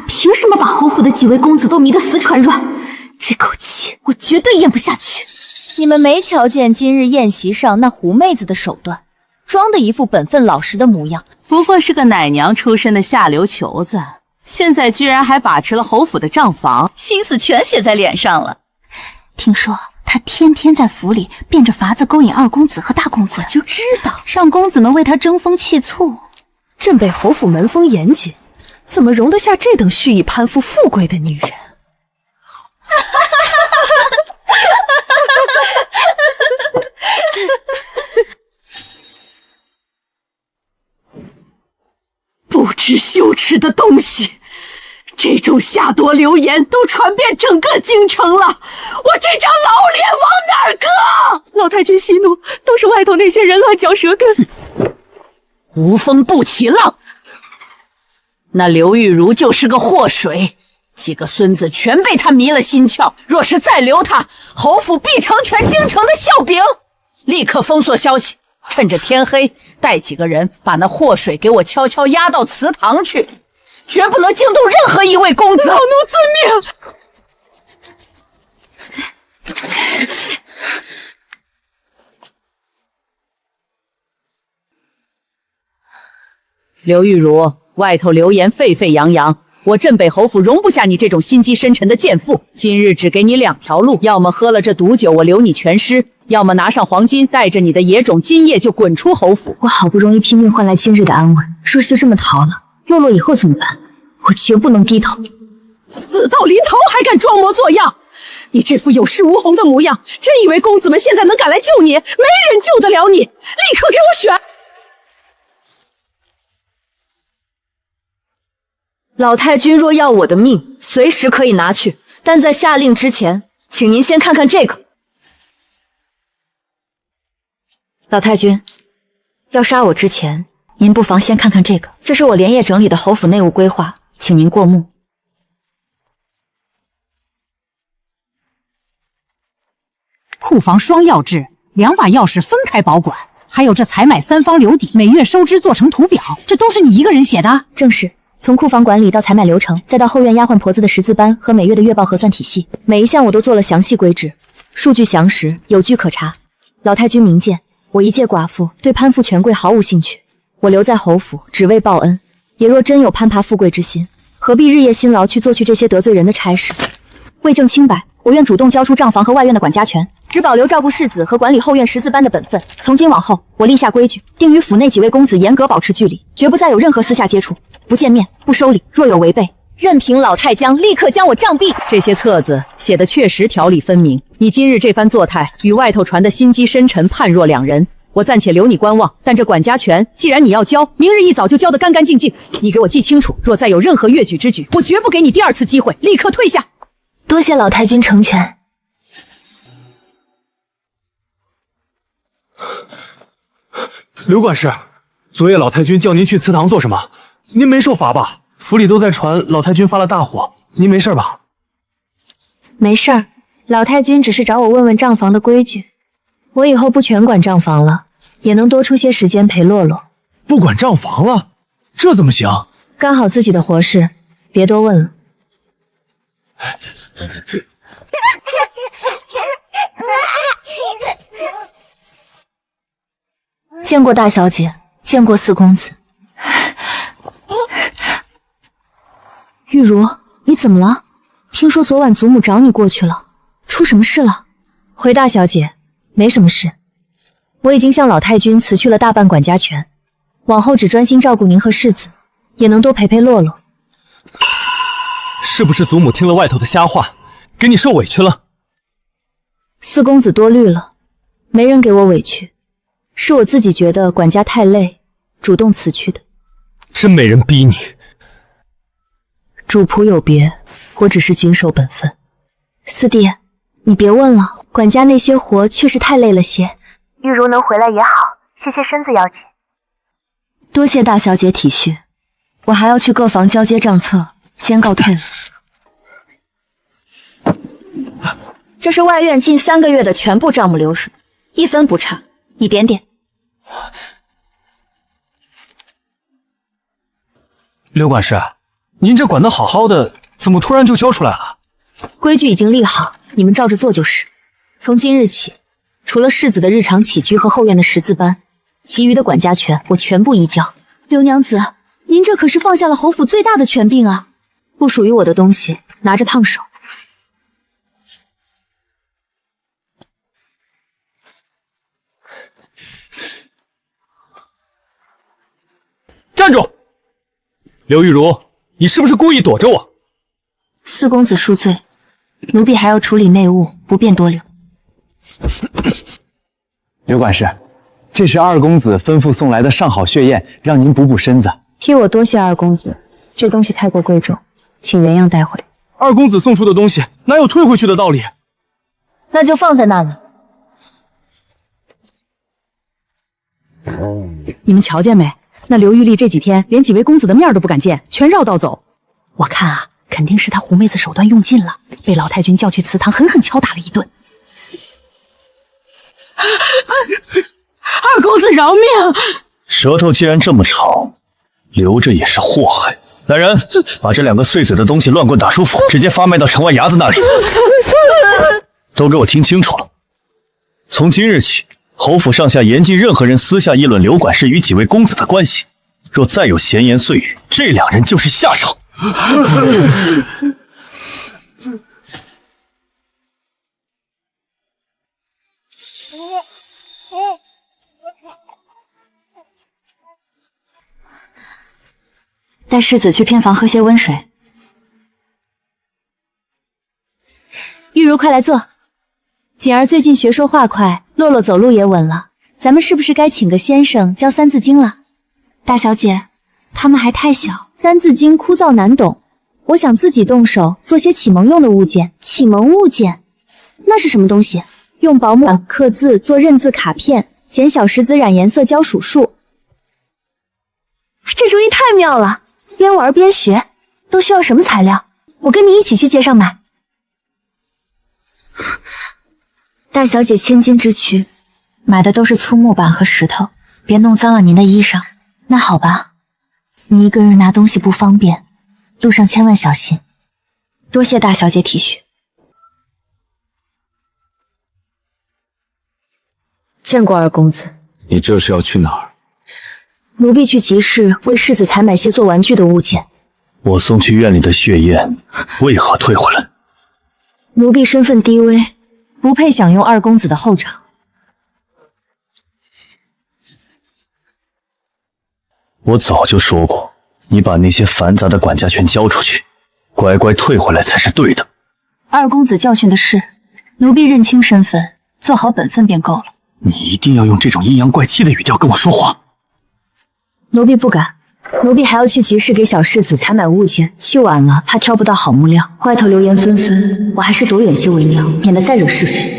凭什么把侯府的几位公子都迷得死喘软？这口气我绝对咽不下去。你们没瞧见今日宴席上那狐妹子的手段，装的一副本分老实的模样。不过是个奶娘出身的下流球子，现在居然还把持了侯府的账房，心思全写在脸上了。听说他天天在府里变着法子勾引二公子和大公子，我就知道让公子们为他争风吃醋。镇北侯府门风严谨，怎么容得下这等蓄意攀附富贵的女人？不知羞耻的东西！这种下夺流言都传遍整个京城了，我这张老脸往哪儿搁？老太君息怒，都是外头那些人乱嚼舌根。无风不起浪。那刘玉茹就是个祸水，几个孙子全被他迷了心窍。若是再留他，侯府必成全京城的笑柄。立刻封锁消息，趁着天黑，带几个人把那祸水给我悄悄押到祠堂去，绝不能惊动任何一位公子。老奴遵命。刘玉茹，外头流言沸沸扬扬，我镇北侯府容不下你这种心机深沉的贱妇。今日只给你两条路，要么喝了这毒酒我留你全尸，要么拿上黄金，带着你的野种今夜就滚出侯府。我好不容易拼命换来今日的安稳，若是就这么逃了，洛洛以后怎么办？我绝不能低头。死到临头还敢装模作样！你这副有恃无恐的模样，真以为公子们现在能赶来救你？没人救得了你！立刻给我选！老太君若要我的命，随时可以拿去，但在下令之前，请您先看看这个。老太君，要杀我之前，您不妨先看看这个，这是我连夜整理的侯府内务规划，请您过目。库房双钥制，2把钥匙分开保管，还有这采买3方留底，每月收支做成图表，这都是你一个人写的？正是。从库房管理到采买流程，再到后院丫鬟婆子的识字班和每月的月报核算体系，每一项我都做了详细规制，数据详实，有据可查。老太君明鉴，我一介寡妇，对攀附权贵毫无兴趣。我留在侯府，只为报恩。也若真有攀爬富贵之心，何必日夜辛劳去做去这些得罪人的差事？为证清白，我愿主动交出账房和外院的管家权，只保留照顾世子和管理后院识字班的本分。从今往后，我立下规矩，定与府内几位公子严格保持距离，绝不再有任何私下接触。不见面，不收礼，若有违背，任凭老太将立刻将我杖毙。这些册子写的确实条理分明，你今日这番作态与外头传的心机深沉判若两人。我暂且留你观望，但这管家权既然你要交，明日一早就交得干干净净。你给我记清楚，若再有任何越矩之举，我绝不给你第二次机会，立刻退下。多谢老太君成全。刘管事，昨夜老太君叫您去祠堂做什么？您没受罚吧？府里都在传老太君发了大火，您没事吧？没事儿，老太君只是找我问问账房的规矩。我以后不全管账房了，也能多出些时间陪洛洛。不管账房了，这怎么行？干好自己的活事，别多问了。见过大小姐，见过四公子。玉茹，你怎么了？听说昨晚祖母找你过去了，出什么事了？回大小姐，没什么事。我已经向老太君辞去了大半管家权，往后只专心照顾您和世子，也能多陪陪洛洛。是不是祖母听了外头的瞎话，给你受委屈了？四公子多虑了，没人给我委屈，是我自己觉得管家太累，主动辞去的。真没人逼你。主仆有别，我只是谨守本分。四弟，你别问了，管家那些活确实太累了些。玉茹能回来也好，歇歇身子要紧。多谢大小姐体恤，我还要去各房交接账册，先告退了。这是外院近3个月的全部账目流水，一分不差，你点点。刘管事，您这管得好好的，怎么突然就交出来了？规矩已经立好，你们照着做就是。从今日起，除了世子的日常起居和后院的识字班，其余的管家权我全部移交。刘娘子，您这可是放下了侯府最大的权柄啊！不属于我的东西，拿着烫手。站住！刘玉茹，你是不是故意躲着我？四公子恕罪，奴婢还要处理内务，不便多留。刘管事，这是二公子吩咐送来的上好血燕，让您补补身子。替我多谢二公子，这东西太过贵重，请原样带回。二公子送出的东西哪有退回去的道理？那就放在那里。你们瞧见没？那刘玉丽这几天连几位公子的面都不敢见，全绕道走。我看啊，肯定是她狐妹子手段用尽了，被老太君叫去祠堂狠狠敲打了一顿。二公子饶命！舌头既然这么长，留着也是祸害。来人，把这2个碎嘴的东西乱棍打出府，直接发卖到城外衙子那里。都给我听清楚了，从今日起，侯府上下严禁任何人私下议论刘管事与几位公子的关系。若再有闲言碎语，这2人就是下场。带世子去偏房喝些温水。玉茹，快来坐。锦儿最近学说话快，洛洛走路也稳了，咱们是不是该请个先生教三字经了？大小姐，他们还太小，三字经枯燥难懂，我想自己动手做些启蒙用的物件。启蒙物件？那是什么东西？用薄木板刻字做认字卡片，捡小石子染颜色教数数。这主意太妙了，边玩边学。都需要什么材料？我跟你一起去街上买。大小姐千金之躯，买的都是粗木板和石头，别弄脏了您的衣裳。那好吧，你一个人拿东西不方便，路上千万小心。多谢大小姐体恤。见过二公子。你这是要去哪儿？奴婢去集市为世子采买些做玩具的物件。我送去院里的血燕，为何退回来？奴婢身份低微，不配享用二公子的厚赏。我早就说过，你把那些繁杂的管家权交出去，乖乖退回来才是对的。二公子教训的是，奴婢认清身份，做好本分便够了。你一定要用这种阴阳怪气的语调跟我说话。奴婢不敢，奴婢还要去集市给小世子采买物件，去晚了怕挑不到好木料，外头流言纷纷，我还是躲远些为妙，免得再惹是非。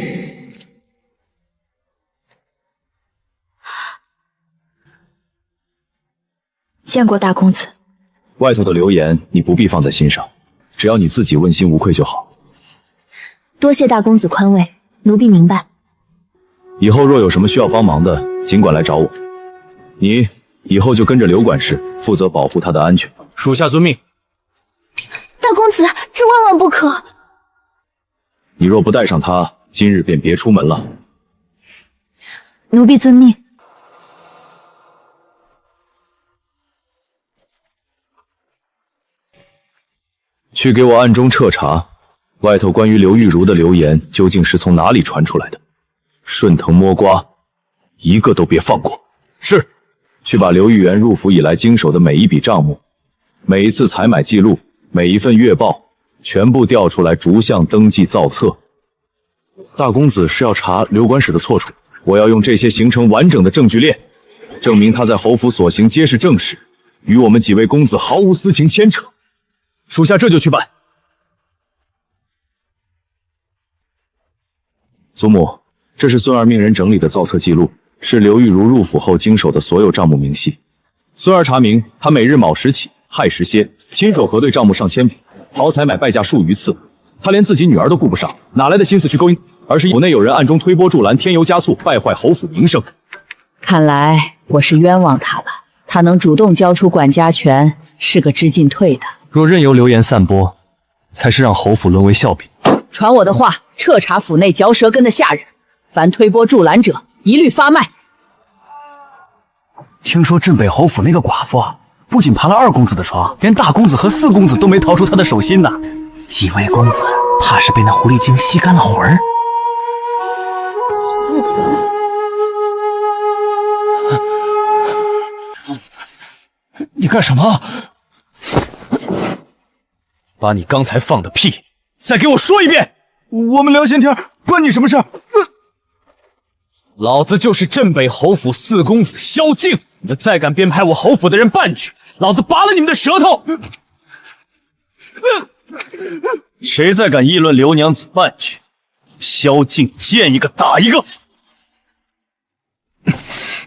见过大公子。外头的流言你不必放在心上，只要你自己问心无愧就好。多谢大公子宽慰，奴婢明白。以后若有什么需要帮忙的，尽管来找我。你以后就跟着刘管事，负责保护他的安全。属下遵命。大公子，这万万不可！你若不带上他，今日便别出门了。奴婢遵命。去给我暗中彻查，外头关于刘玉茹的流言究竟是从哪里传出来的？顺藤摸瓜，一个都别放过。是。去把刘玉元入府以来经手的每一笔账目、每一次采买记录、每一份月报，全部调出来逐项登记造册。大公子是要查刘管使的错处，我要用这些形成完整的证据链，证明他在侯府所行皆是正事，与我们几位公子毫无私情牵扯。属下这就去办。祖母，这是孙儿命人整理的造册记录，是刘玉茹入府后经手的所有账目明细。孙儿查明，他每日卯时起，亥时歇，亲手核对账目上千笔，豪采买败价数余次。他连自己女儿都顾不上，哪来的心思去勾引？而是府内有人暗中推波助澜，添油加醋，败坏侯府名声。看来我是冤枉他了。他能主动交出管家权，是个知进退的。若任由流言散播，才是让侯府沦为笑柄。传我的话，彻查府内嚼舌根的下人，凡推波助澜者，一律发卖。听说镇北侯府那个寡妇啊，不仅爬了二公子的床，连大公子和四公子都没逃出他的手心呢。几位公子怕是被那狐狸精吸干了魂儿。你干什么？把你刚才放的屁再给我说一遍！我们聊闲天，关你什么事？老子就是镇北侯府四公子萧敬，你们再敢编排我侯府的人半句，老子拔了你们的舌头！谁再敢议论刘娘子半句，萧敬见一个打一个！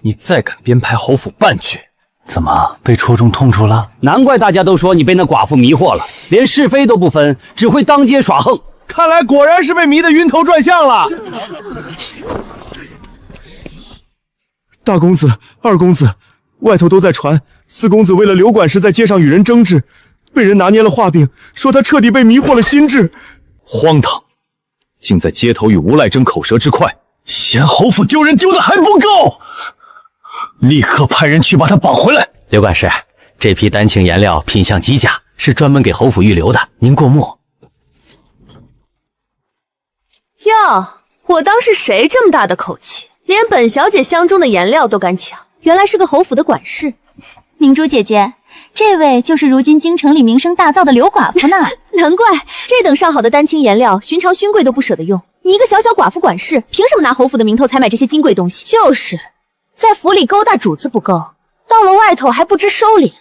你再敢编排侯府半句，怎么被戳中痛处了？难怪大家都说你被那寡妇迷惑了，连是非都不分，只会当街耍横。看来果然是被迷得晕头转向了。大公子、二公子，外头都在传，四公子为了刘管事在街上与人争执，被人拿捏了画柄，说他彻底被迷惑了心智。荒唐！竟在街头与无赖争口舌之快，嫌侯府丢人丢的还不够，立刻派人去把他绑回来。刘管事，这批丹青颜料品相极佳，是专门给侯府预留的，您过目。哟，我当是谁这么大的口气，连本小姐相中的颜料都敢抢，原来是个侯府的管事。明珠姐姐，这位就是如今京城里名声大噪的刘寡妇呢。难怪这等上好的丹青颜料，寻常勋贵都不舍得用。你一个小小寡妇管事，凭什么拿侯府的名头采买这些金贵东西？就是在府里勾搭主子不够，到了外头还不知收敛。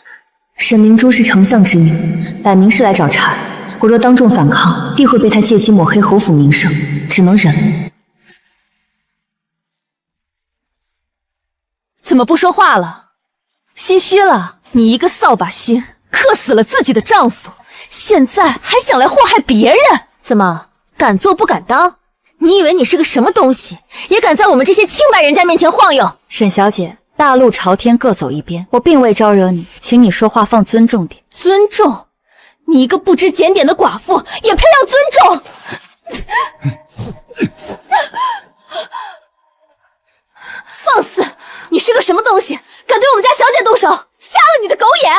沈明珠是丞相之女，摆明是来找茬。我若当众反抗，必会被他借机抹黑侯府名声，只能忍。怎么不说话了？心虚了？你一个扫把星，克死了自己的丈夫，现在还想来祸害别人？怎么敢做不敢当？你以为你是个什么东西，也敢在我们这些清白人家面前晃悠？沈小姐，大路朝天，各走一边。我并未招惹你，请你说话放尊重点。尊重？你一个不知检点的寡妇，也配要尊重？放肆！你是个什么东西，敢对我们家小姐动手？瞎了你的狗眼！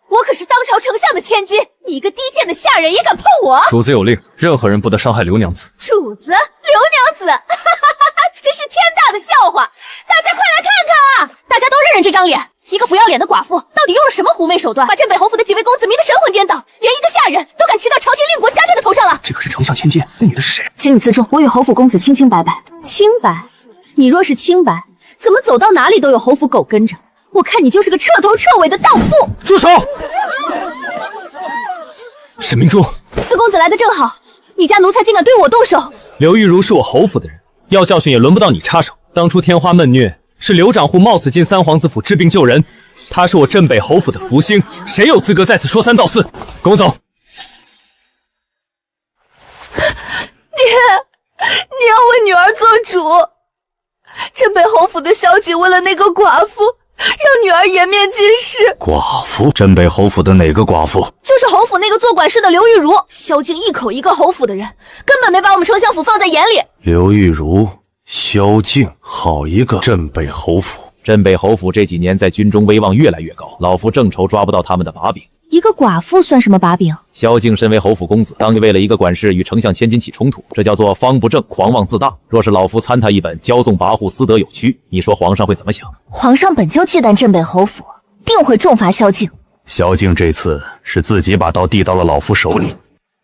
我可是当朝丞相的千金，你一个低贱的下人也敢碰我？主子有令，任何人不得伤害刘娘子。主子，刘娘子，哈哈哈哈！这是天大的笑话！大家快来看看啊！大家都认认这张脸，一个不要脸的寡妇，到底用了什么狐媚手段，把镇北侯府的几位公子迷得神魂颠倒，连一个下人都敢骑到朝廷令国家眷的头上了？这可是丞相千金，那女的是谁？请你自重，我与侯府公子清清白白。清白？你若是清白，怎么走到哪里都有侯府狗跟着？我看你就是个彻头彻尾的荡妇！住手！沈明珠，四公子来的正好，你家奴才竟敢对我动手！刘玉茹是我侯府的人，要教训也轮不到你插手。当初天花闷虐，是刘长户冒死进三皇子府治病救人，他是我镇北侯府的福星，谁有资格在此说三道四？跟我走。爹，你要为女儿做主。镇北侯府的萧景为了那个寡妇，让女儿颜面尽失。寡妇？镇北侯府的哪个寡妇？就是侯府那个做管事的刘玉茹。萧景一口一个侯府的人，根本没把我们丞相府放在眼里。刘玉茹、萧敬，好一个镇北侯府！镇北侯府这几年在军中威望越来越高，老夫正愁抓不到他们的把柄。一个寡妇算什么把柄？萧敬身为侯府公子，当为了一个管事与丞相千金起冲突，这叫做方不正，狂妄自大。若是老夫参他一本，骄纵跋扈，私德有屈，你说皇上会怎么想？皇上本就忌惮镇北侯府，定会重罚萧敬。萧敬这次是自己把刀递到了老夫手里。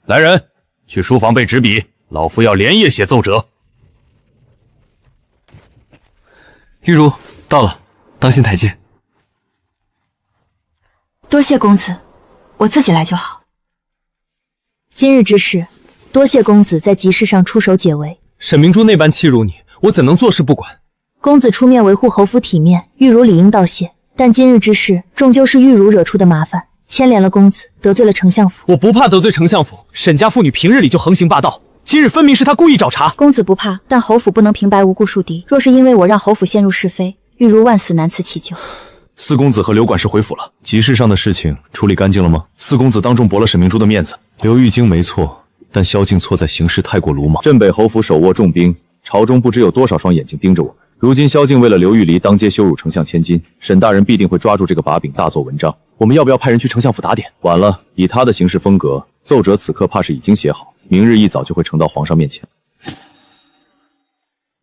来人，去书房备纸笔，老夫要连夜写奏折。玉茹到了，当心台阶。多谢公子，我自己来就好。今日之事，多谢公子在集市上出手解围。沈明珠那般欺辱你，我怎能坐视不管？公子出面维护侯府体面，玉茹理应道谢。但今日之事，终究是玉茹惹出的麻烦，牵连了公子，得罪了丞相府。我不怕得罪丞相府，沈家妇女平日里就横行霸道，今日分明是他故意找茬。公子不怕，但侯府不能平白无故树敌。若是因为我让侯府陷入是非，玉茹万死难辞其咎。四公子和刘管事回府了，集市上的事情处理干净了吗？四公子当众驳了沈明珠的面子，刘玉京没错，但萧敬错在行事太过鲁莽。镇北侯府手握重兵，朝中不知有多少双眼睛盯着我。如今萧敬为了刘玉离当街羞辱丞相千金，沈大人必定会抓住这个把柄大做文章。我们要不要派人去丞相府打点？晚了，以他的行事风格，奏折此刻怕是已经写好，明日一早就会呈到皇上面前。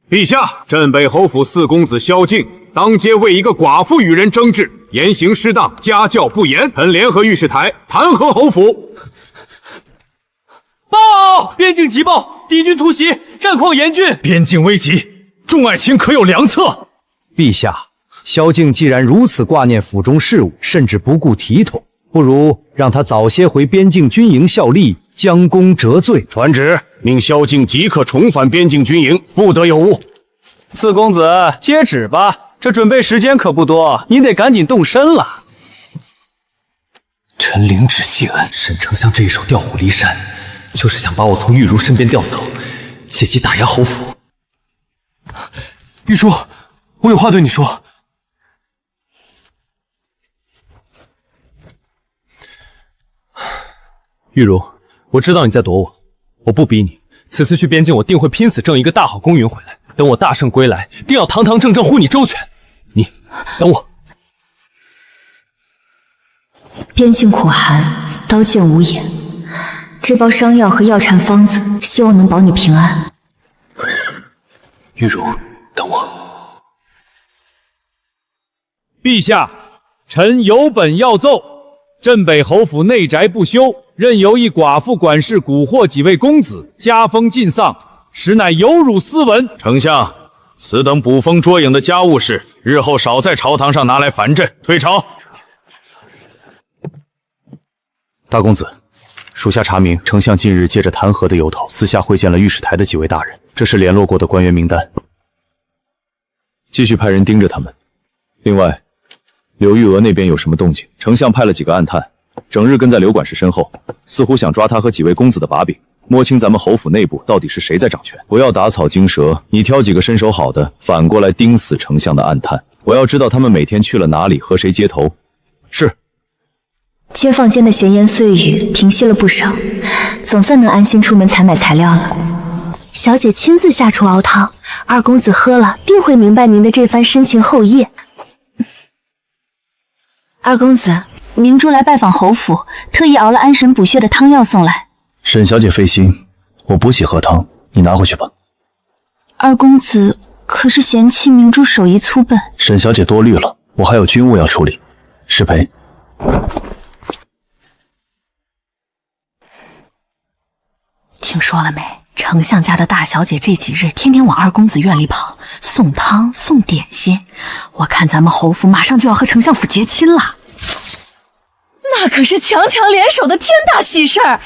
陛下，镇北侯府四公子萧敬当街为一个寡妇与人争执，言行失当，家教不严，臣联合御史台弹劾侯府。报！边境急报，敌军突袭，战况严峻，边境危急，众爱卿可有良策？陛下，萧敬既然如此挂念府中事务，甚至不顾体统，不如让他早些回边境军营效力，将功折罪。传旨，命萧敬即刻重返边境军营，不得有误。四公子，接旨吧，这准备时间可不多，你得赶紧动身了。臣领旨谢恩。沈丞相这一手调虎离山，就是想把我从玉茹身边调走，借机打压侯府。玉茹，我有话对你说。玉茹，我知道你在躲我，我不逼你。此次去边境，我定会拼死挣一个大好公允回来。等我大胜归来，定要堂堂正正护你周全。你等我。边境苦寒，刀剑无眼，这包伤药和药膳方子，希望能保你平安。玉茹，等我。陛下，臣有本要奏：镇北侯府内宅不修，任由一寡妇管事蛊惑几位公子，家风尽丧，实乃有辱斯文。丞相，此等捕风捉影的家务事，日后少在朝堂上拿来烦朕。退朝。大公子，属下查明，丞相近日借着弹劾的由头，私下会见了御史台的几位大人，这是联络过的官员名单。继续派人盯着他们。另外，柳玉娥那边有什么动静？丞相派了几个暗探，整日跟在刘管事身后，似乎想抓他和几位公子的把柄，摸清咱们侯府内部到底是谁在掌权。不要打草惊蛇，你挑几个身手好的，反过来盯死丞相的暗探。我要知道他们每天去了哪里，和谁接头。是。街坊间的闲言碎语平息了不少，总算能安心出门采买材料了。小姐亲自下厨熬汤，二公子喝了定会明白您的这番深情厚谊。二公子，明珠来拜访侯府，特意熬了安神补血的汤药送来。沈小姐费心，我不喜喝汤，你拿回去吧。二公子可是嫌弃明珠手艺粗笨？沈小姐多虑了，我还有军务要处理。失陪。听说了没？丞相家的大小姐这几日天天往二公子院里跑，送汤送点心。我看咱们侯府马上就要和丞相府结亲了，那可是强强联手的天大喜事儿。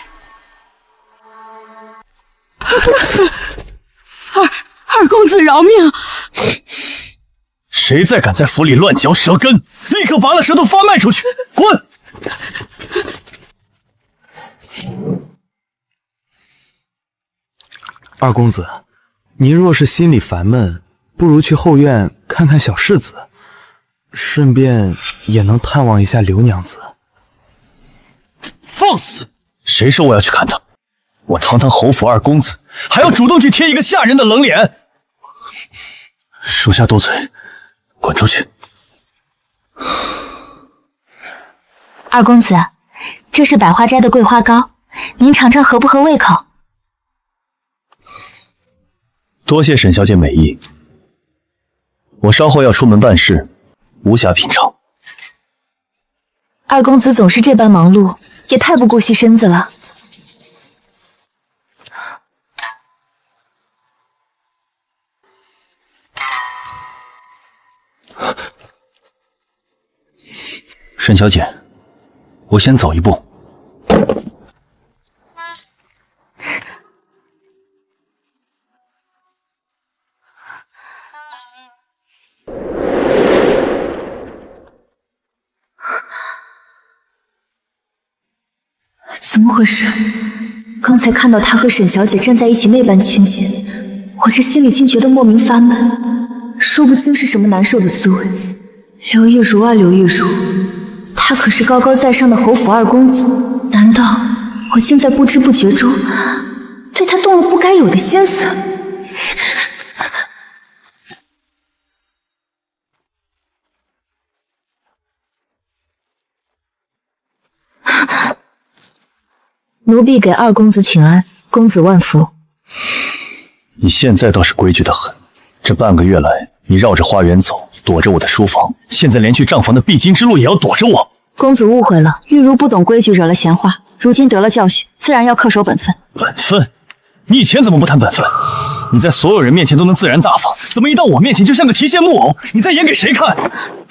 二公子饶命！谁再敢在府里乱嚼舌根，立刻拔了舌头发卖出去！滚！二公子，您若是心里烦闷，不如去后院看看小世子，顺便也能探望一下刘娘子。放肆！谁说我要去看他？我堂堂侯府二公子，还要主动去贴一个下人的冷脸？属下多嘴，滚出去！二公子，这是百花斋的桂花糕，您尝尝合不合胃口？多谢沈小姐美意，我稍后要出门办事，无暇品尝。二公子总是这般忙碌，也太不顾惜身子了。沈小姐，我先走一步。怎么回事？刚才看到他和沈小姐站在一起那般亲近，我这心里竟觉得莫名发闷，说不清是什么难受的滋味。刘玉茹啊，刘玉茹，他可是高高在上的侯府二公子，难道我竟在不知不觉中对他动了不该有的心思？奴婢给二公子请安，公子万福。你现在倒是规矩得很，这半个月来，你绕着花园走，躲着我的书房，现在连去账房的必经之路也要躲着我。公子误会了，玉茹不懂规矩，惹了闲话，如今得了教训，自然要恪守本分。本分？你以前怎么不谈本分？你在所有人面前都能自然大方，怎么一到我面前就像个提线木偶？你在演给谁看？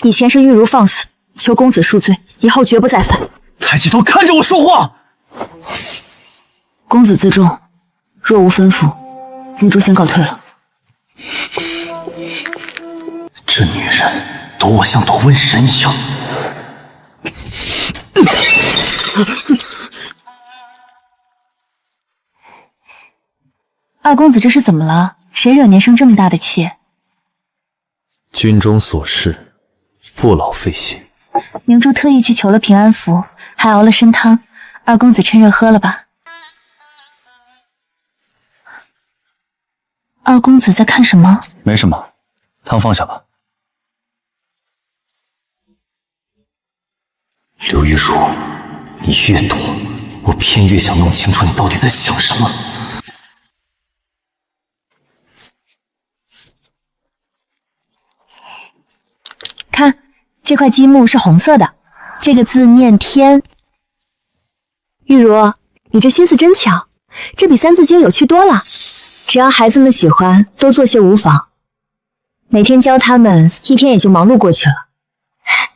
以前是玉茹放肆，求公子恕罪，以后绝不再犯。抬起头看着我说话。公子自重，若无吩咐，玉珠先告退了。这女人躲我像躲瘟神一样。二公子这是怎么了？谁惹您生这么大的气？军中琐事，不劳费心。明珠特意去求了平安符，还熬了参汤，二公子趁热喝了吧。二公子在看什么？没什么，汤放下吧。刘玉茹，你越躲，我偏越想弄清楚你到底在想什么。看，这块积木是红色的，这个字念天。玉茹，你这心思真巧，这比三字经有趣多了。只要孩子们喜欢，多做些无妨。每天教他们，一天也就忙碌过去了。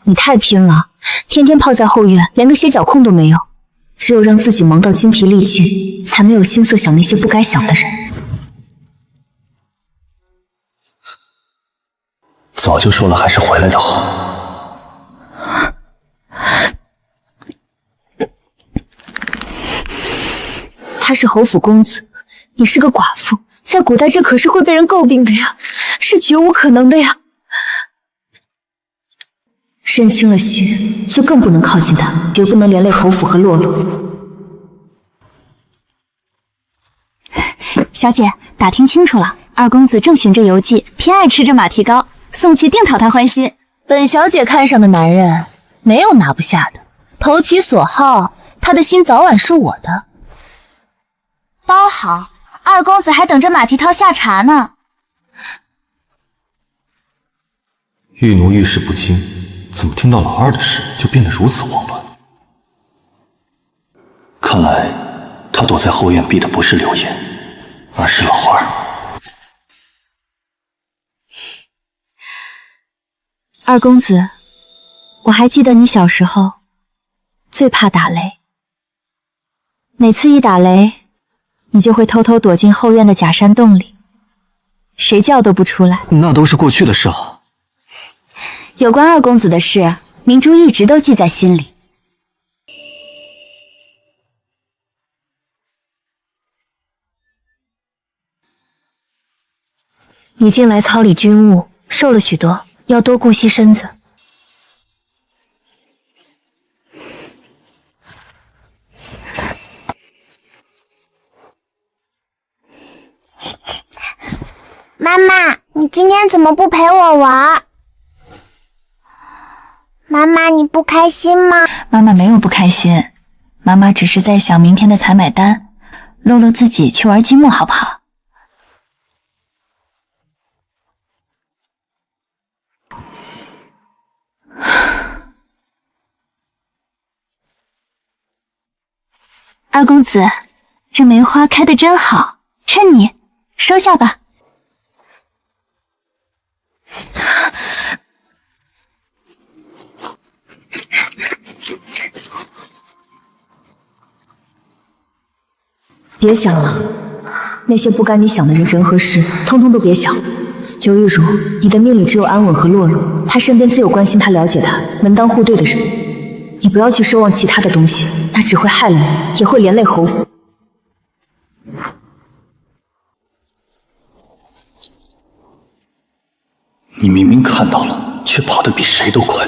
你太拼了，天天泡在后院，连个歇脚空都没有。只有让自己忙到精疲力尽，才没有心思想那些不该想的人。早就说了，还是回来的好。他是侯府公子，你是个寡妇，在古代这可是会被人诟病的呀，是绝无可能的呀。认清了心，就更不能靠近他，绝不能连累侯府和洛洛。小姐，打听清楚了，二公子正循着游记，偏爱吃着马蹄糕，送去定讨他欢心。本小姐看上的男人，没有拿不下的，投其所好，他的心早晚是我的。包好，二公子还等着马蹄涛下茶呢。玉奴遇事不惊，怎么听到老二的事就变得如此慌乱？看来他躲在后院避的不是流言，而是老二。二公子，我还记得你小时候最怕打雷，每次一打雷，你就会偷偷躲进后院的假山洞里，谁叫都不出来。那都是过去的事了。有关二公子的事，明珠一直都记在心里。你近来操理军务，瘦了许多，要多顾惜身子。妈妈，你今天怎么不陪我玩？妈妈，你不开心吗？妈妈没有不开心，妈妈只是在想明天的采买单，露露自己去玩积木好不好？二公子，这梅花开得真好，趁你收下吧。别想了，那些不干你想的人和事，通通都别想。刘玉茹，你的命里只有安稳和洛洛，他身边自有关心他、了解他、门当户对的人。你不要去奢望其他的东西，那只会害了你，也会连累侯府。你明明看到了，却跑得比谁都快，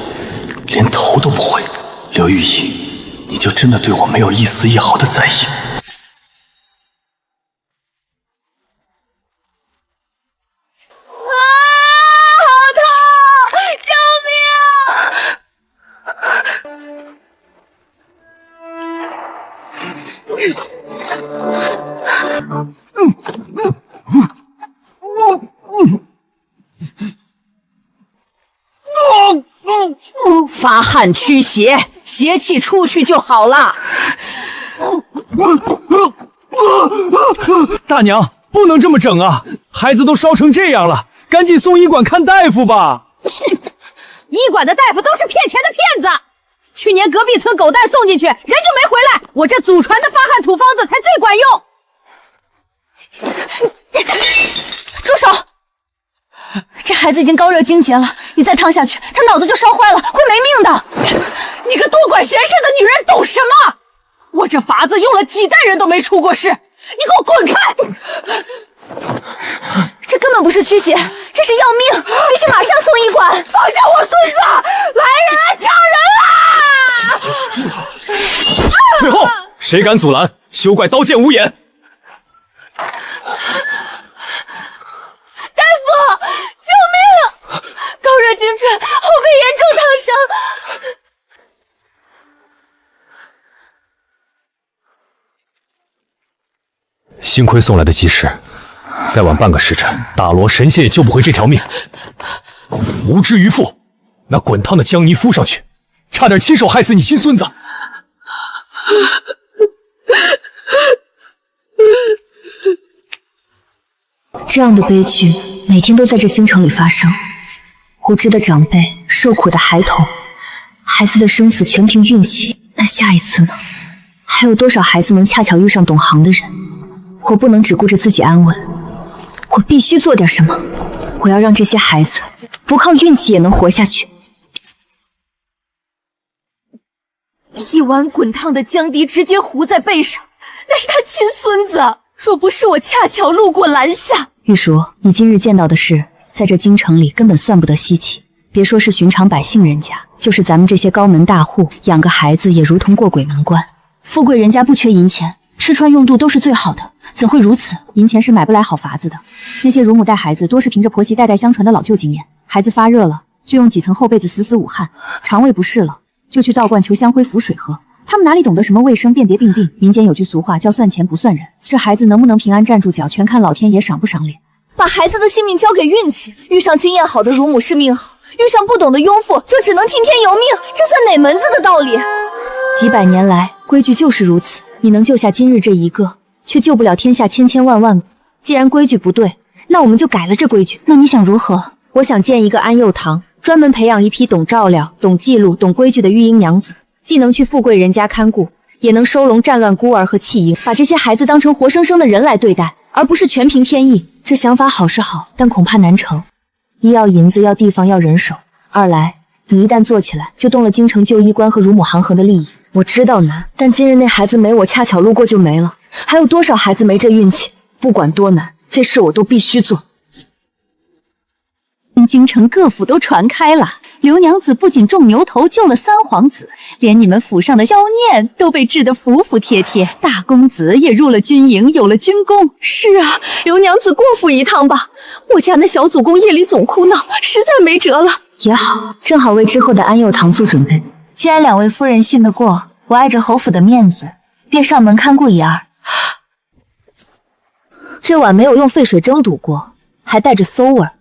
连头都不回。刘玉仪，你就真的对我没有一丝一毫的在意？发汗驱邪，邪气出去就好了。大娘，不能这么整啊！孩子都烧成这样了，赶紧送医馆看大夫吧。医馆的大夫都是骗钱的骗子。去年隔壁村狗蛋送进去，人就没回来，我这祖传的发汗土方子才最管用。住手！这孩子已经高热惊厥了，你再烫下去，他脑子就烧坏了，会没命的。你个多管闲事的女人懂什么？我这法子用了几代人都没出过事，你给我滚开！这根本不是驱邪，这是要命，必须马上送医馆。放下我孙子！来人啊，抢人啦！退后！谁敢阻拦，休怪刀剑无眼！大夫，救命！高热惊厥，后背严重烫伤。幸亏送来的及时，再晚半个时辰，大罗神仙也救不回这条命。无知渔妇，那滚烫的姜泥敷上去，差点亲手害死你亲孙子。这样的悲剧每天都在这京城里发生，无知的长辈，受苦的孩童，孩子的生死全凭运气。那下一次呢？还有多少孩子能恰巧遇上懂行的人？我不能只顾着自己安稳，我必须做点什么。我要让这些孩子不靠运气也能活下去。一碗滚烫的姜泥直接糊在背上，那是他亲孙子。若不是我恰巧路过拦下，玉茹，你今日见到的事，在这京城里根本算不得稀奇。别说是寻常百姓人家，就是咱们这些高门大户，养个孩子也如同过鬼门关。富贵人家不缺银钱，吃穿用度都是最好的，怎会如此？银钱是买不来好法子的。那些乳母带孩子，多是凭着婆媳代代相传的老旧经验。孩子发热了，就用几层厚被子死死捂汗；肠胃不适了，就去道观求香灰符水喝。他们哪里懂得什么卫生辨别病病？民间有句俗话叫算钱不算人，这孩子能不能平安站住脚，全看老天爷赏不赏脸。把孩子的性命交给运气，遇上经验好的乳母是命好，遇上不懂的庸妇就只能听天由命，这算哪门子的道理？几百年来，规矩就是如此。你能救下今日这一个，却救不了天下千千万万个。既然规矩不对，那我们就改了这规矩。那你想如何？我想建一个安幼堂，专门培养一批懂照料、懂记录、懂规矩的育婴娘子，既能去富贵人家看顾，也能收容战乱孤儿和弃婴，把这些孩子当成活生生的人来对待，而不是全凭天意。这想法好是好，但恐怕难成。一要银子，要地方，要人手；二来，你一旦做起来，就动了京城旧医官和乳母行衡的利益。我知道难，但今日那孩子没我恰巧路过就没了，还有多少孩子没这运气？不管多难，这事我都必须做。京城各府都传开了，刘娘子不仅种牛头救了三皇子，连你们府上的妖念都被治得服服帖帖。大公子也入了军营，有了军功。是啊，刘娘子过府一趟吧。我家那小祖公夜里总哭闹，实在没辙了。也好，正好为之后的安幼堂做准备。既然两位夫人信得过，我碍着侯府的面子，便上门看顾一二。这碗没有用沸水蒸煮过，还带着馊味儿。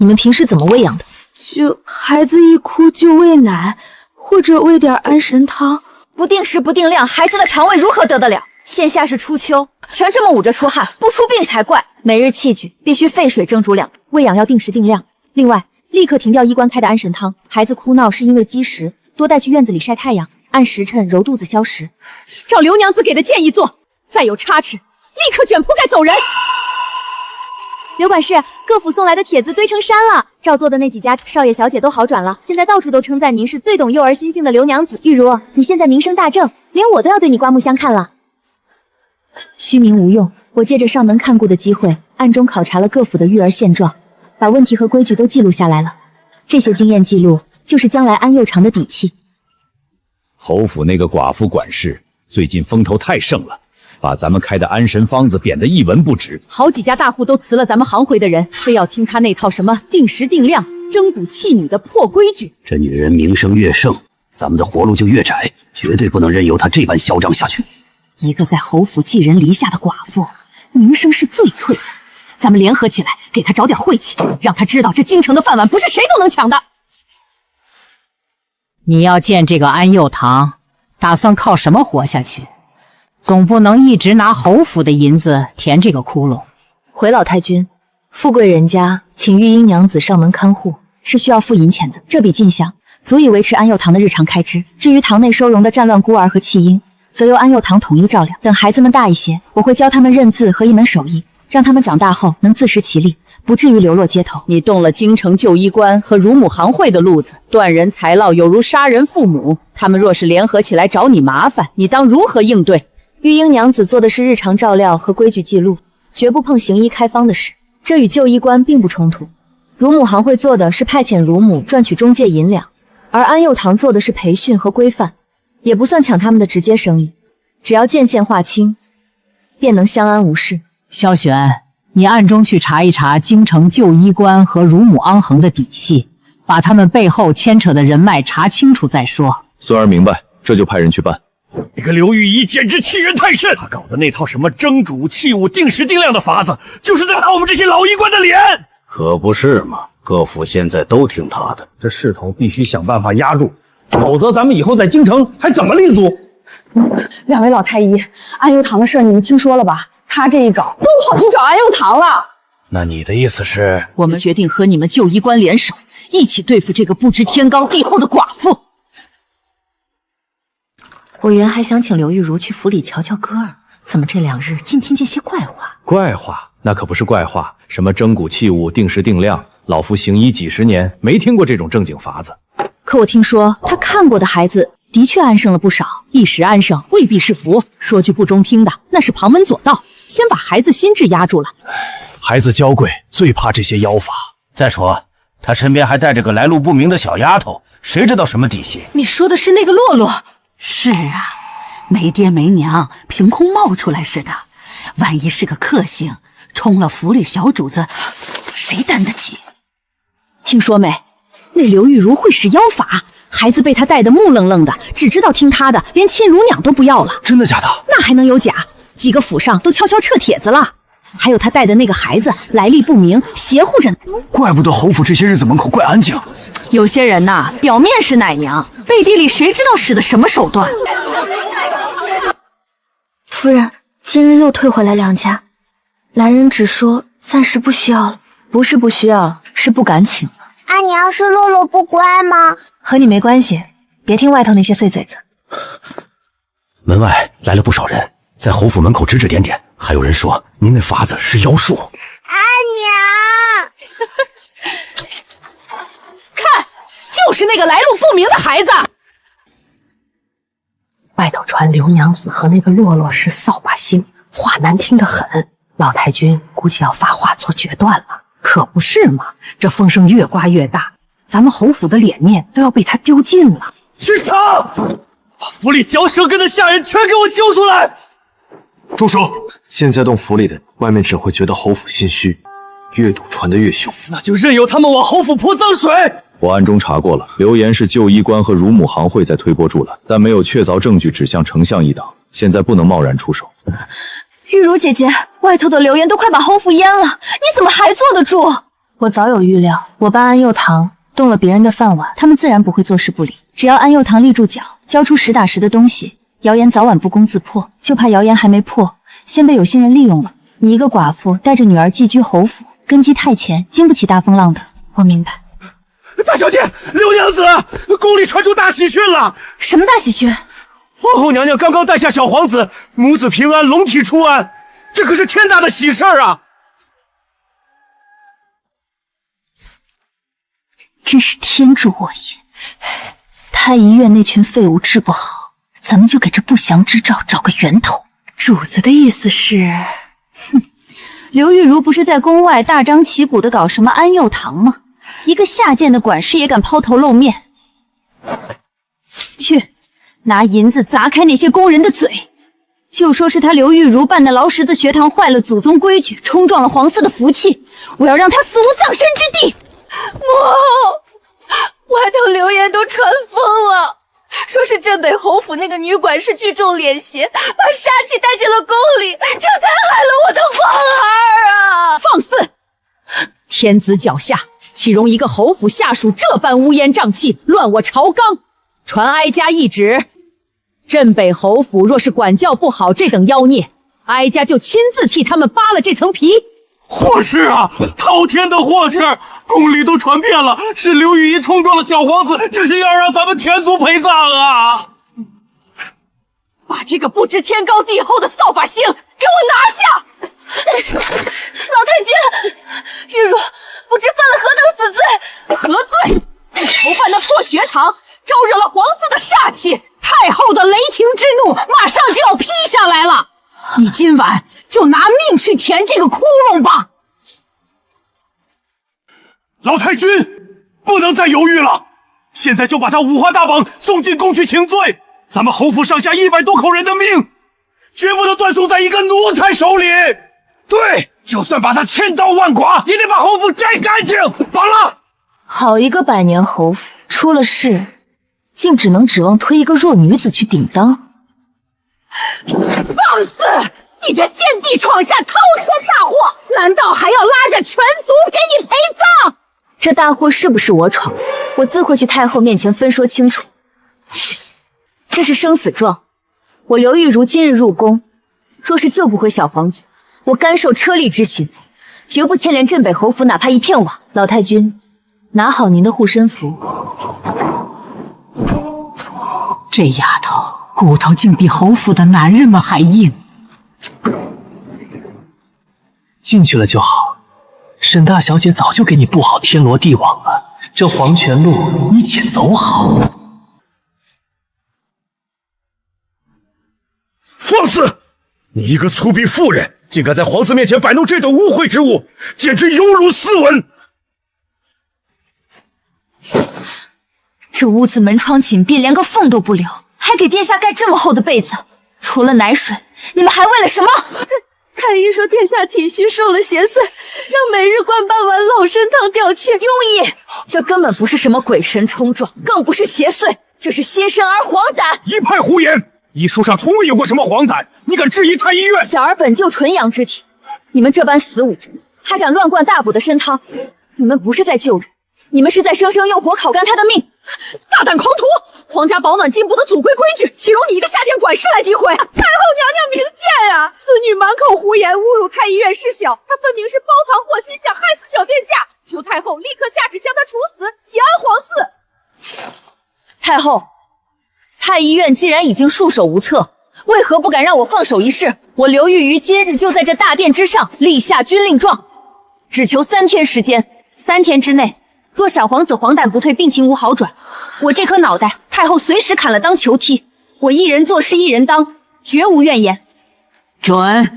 你们平时怎么喂养的？就孩子一哭就喂奶，或者喂点安神汤。不定时不定量，孩子的肠胃如何得得了？现下是初秋，全这么捂着出汗，不出病才怪。每日器具必须沸水蒸煮2，喂养要定时定量。另外，立刻停掉医官开的安神汤。孩子哭闹是因为积食，多带去院子里晒太阳，按时辰揉肚子消食。照刘娘子给的建议做，再有差池，立刻卷铺盖走人。刘管事，各府送来的帖子堆成山了，照做的那几家少爷小姐都好转了，现在到处都称赞您是最懂幼儿心性的刘娘子。玉茹，你现在名声大振，连我都要对你刮目相看了。虚名无用，我借着上门看顾的机会，暗中考察了各府的育儿现状，把问题和规矩都记录下来了。这些经验记录就是将来安幼场的底气。侯府那个寡妇管事最近风头太盛了，把咱们开的安神方子贬得一文不值，好几家大户都辞了咱们行回的人，非要听他那套什么定时定量、蒸骨弃女的破规矩。这女人名声越盛，咱们的活路就越窄，绝对不能任由她这般嚣张下去。一个在侯府寄人篱下的寡妇，名声是最脆的，咱们联合起来，给她找点晦气，让她知道这京城的饭碗不是谁都能抢的。你要建这个安幼堂，打算靠什么活下去？总不能一直拿侯府的银子填这个窟窿。回老太君，富贵人家请育婴娘子上门看护是需要付银钱的，这笔进项足以维持安幼堂的日常开支。至于堂内收容的战乱孤儿和弃婴，则由安幼堂统一照料。等孩子们大一些，我会教他们认字和一门手艺，让他们长大后能自食其力，不至于流落街头。你动了京城旧医官和乳母行会的路子，断人财烙有如杀人父母，他们若是联合起来找你麻烦，你当如何应对？育婴娘子做的是日常照料和规矩记录，绝不碰行医开方的事，这与旧医官并不冲突。乳母行会做的是派遣乳母赚取中介银两，而安幼堂做的是培训和规范，也不算抢他们的直接生意。只要界限划清，便能相安无事。萧玄，你暗中去查一查京城旧医官和乳母安衡的底细，把他们背后牵扯的人脉查清楚再说。孙儿明白，这就派人去办。那个刘御医简直欺人太甚，他搞的那套什么蒸煮器物定时定量的法子，就是在打我们这些老医官的脸。可不是嘛，各府现在都听他的，这势头必须想办法压住，否则咱们以后在京城还怎么立足？两位老太医，安幼堂的事你们听说了吧？他这一搞，都跑去找安幼堂了。那你的意思是？我们决定和你们旧医官联手，一起对付这个不知天高地厚的寡妇。我原还想请刘玉茹去府里瞧瞧歌儿，怎么这2日尽听见些怪话？怪话？那可不是怪话，什么蒸骨器物定时定量，老夫行医几10年，没听过这种正经法子。可我听说他看过的孩子的确安生了不少，一时安生未必是福，说句不中听的，那是旁门左道，先把孩子心智压住了。孩子娇贵，最怕这些妖法。再说他身边还带着个来路不明的小丫头，谁知道什么底细？你说的是那个洛洛？是啊，没爹没娘，凭空冒出来似的。万一是个克星，冲了府里小主子，谁担得起？听说没？那刘玉茹会使妖法，孩子被他带得木愣愣的，只知道听他的，连亲乳娘都不要了。真的假的？那还能有假？几个府上都悄悄撤帖子了。还有他带的那个孩子来历不明，邪乎着呢。怪不得侯府这些日子门口怪安静，有些人呐，表面是奶娘，背地里谁知道使的什么手段？夫人，今日又退回来2家，来人只说暂时不需要了。不是不需要，是不敢请。阿娘是洛洛不乖吗？和你没关系，别听外头那些碎嘴子。门外来了不少人，在侯府门口指指点点，还有人说您那法子是妖术。阿娘，看，就是那个来路不明的孩子。外头传刘娘子和那个洛洛是扫把星，话难听得很。老太君估计要发话做决断了，可不是嘛？这风声越刮越大，咱们侯府的脸面都要被他丢尽了。去查，把府里嚼舌根的下人全给我揪出来！住手！现在动府里的，外面只会觉得侯府心虚，越赌传得越凶。那就任由他们往侯府泼脏水！我暗中查过了，流言是旧医官和乳母行会在推波助澜，但没有确凿证据指向丞相一党，现在不能贸然出手。玉茹姐姐，外头的流言都快把侯府淹了，你怎么还坐得住？我早有预料，我帮安佑堂动了别人的饭碗，他们自然不会坐视不理。只要安佑堂立住脚，交出实打实的东西，谣言早晚不攻自破。就怕谣言还没破，先被有心人利用了。你一个寡妇带着女儿寄居侯府，根基太浅，经不起大风浪的。我明白。大小姐，刘娘子，宫里传出大喜讯了！什么大喜讯？皇后娘娘刚刚诞下小皇子，母子平安，龙体出安，这可是天大的喜事儿啊！真是天助我也！太医院那群废物治不好，咱们就给这不祥之兆找个源头。主子的意思是，刘玉茹不是在宫外大张旗鼓的搞什么安佑堂吗？一个下贱的管事也敢抛头露面，去拿银子砸开那些宫人的嘴，就说是他刘玉茹办的劳什子学堂坏了祖宗规矩，冲撞了皇嗣的福气，我要让他死无葬身之地。母，外头流言都传疯了，说是镇北侯府那个女管事聚众敛邪，把杀气带进了宫里，这才害了我的皇儿啊！放肆！天子脚下，岂容一个侯府下属这般乌烟瘴气，乱我朝纲？传哀家懿旨，镇北侯府若是管教不好这等妖孽，哀家就亲自替他们扒了这层皮。祸事啊，滔天的祸事！宫里都传遍了，是刘玉仪冲撞了小皇子，这是要让咱们全族陪葬啊！把这个不知天高地厚的扫把星给我拿下！老太君，玉茹不知犯了何等死罪？何罪？筹办那破学堂，招惹了皇嗣的煞气，太后的雷霆之怒马上就要劈下来了。你今晚就拿命去填这个窟窿吧！老太君，不能再犹豫了，现在就把他五花大绑送进宫去请罪。咱们侯府上下100多口人的命，绝不能断送在一个奴才手里。对，就算把他千刀万剐，也得把侯府摘干净，绑了。好一个百年侯府，出了事，竟只能指望推一个弱女子去顶当。放肆！你这贱婢闯下滔天大祸，难道还要拉着全族给你陪葬？这大祸是不是我闯？我自会去太后面前分说清楚。这是生死状，我刘玉茹今日入宫，若是救不回小皇子，我甘受车力之刑，绝不牵连镇北侯府哪怕一片瓦。老太君，拿好您的护身符。这丫头骨头竟比侯府的男人们还硬。进去了就好。沈大小姐早就给你布好天罗地网了，这黄泉路你且走好。放肆！你一个粗鄙妇人，竟敢在皇嗣面前摆弄这等污秽之物，简直有辱斯文！这屋子门窗紧闭，连个缝都不留，还给殿下盖这么厚的被子，除了奶水，你们还为了什么？太医说殿下体虚受了邪祟，让每日灌8碗老参汤吊妾。庸医，这根本不是什么鬼神冲撞，更不是邪祟，这是新生儿黄疸。一派胡言！医书上从未有过什么黄疸，你敢质疑太医院？小儿本就纯阳之体，你们这般死武，还敢乱灌大补的参汤，你们不是在救人，你们是在生生用火烤干他的命！大胆狂徒！皇家保暖进步的祖规规矩，岂容你一个下贱管事来诋毁？太后娘娘明鉴啊！此女满口胡言，侮辱太医院事小，她分明是包藏祸心，想害死小殿下。求太后立刻下旨将她处死，以安皇嗣。太后，太医院既然已经束手无策，为何不敢让我放手一试？我刘玉于今日就在这大殿之上立下军令状，只求3天时间。3天之内，若小皇子黄疸不退，病情无好转，我这颗脑袋太后随时砍了当球踢。我一人做事一人当，绝无怨言。准。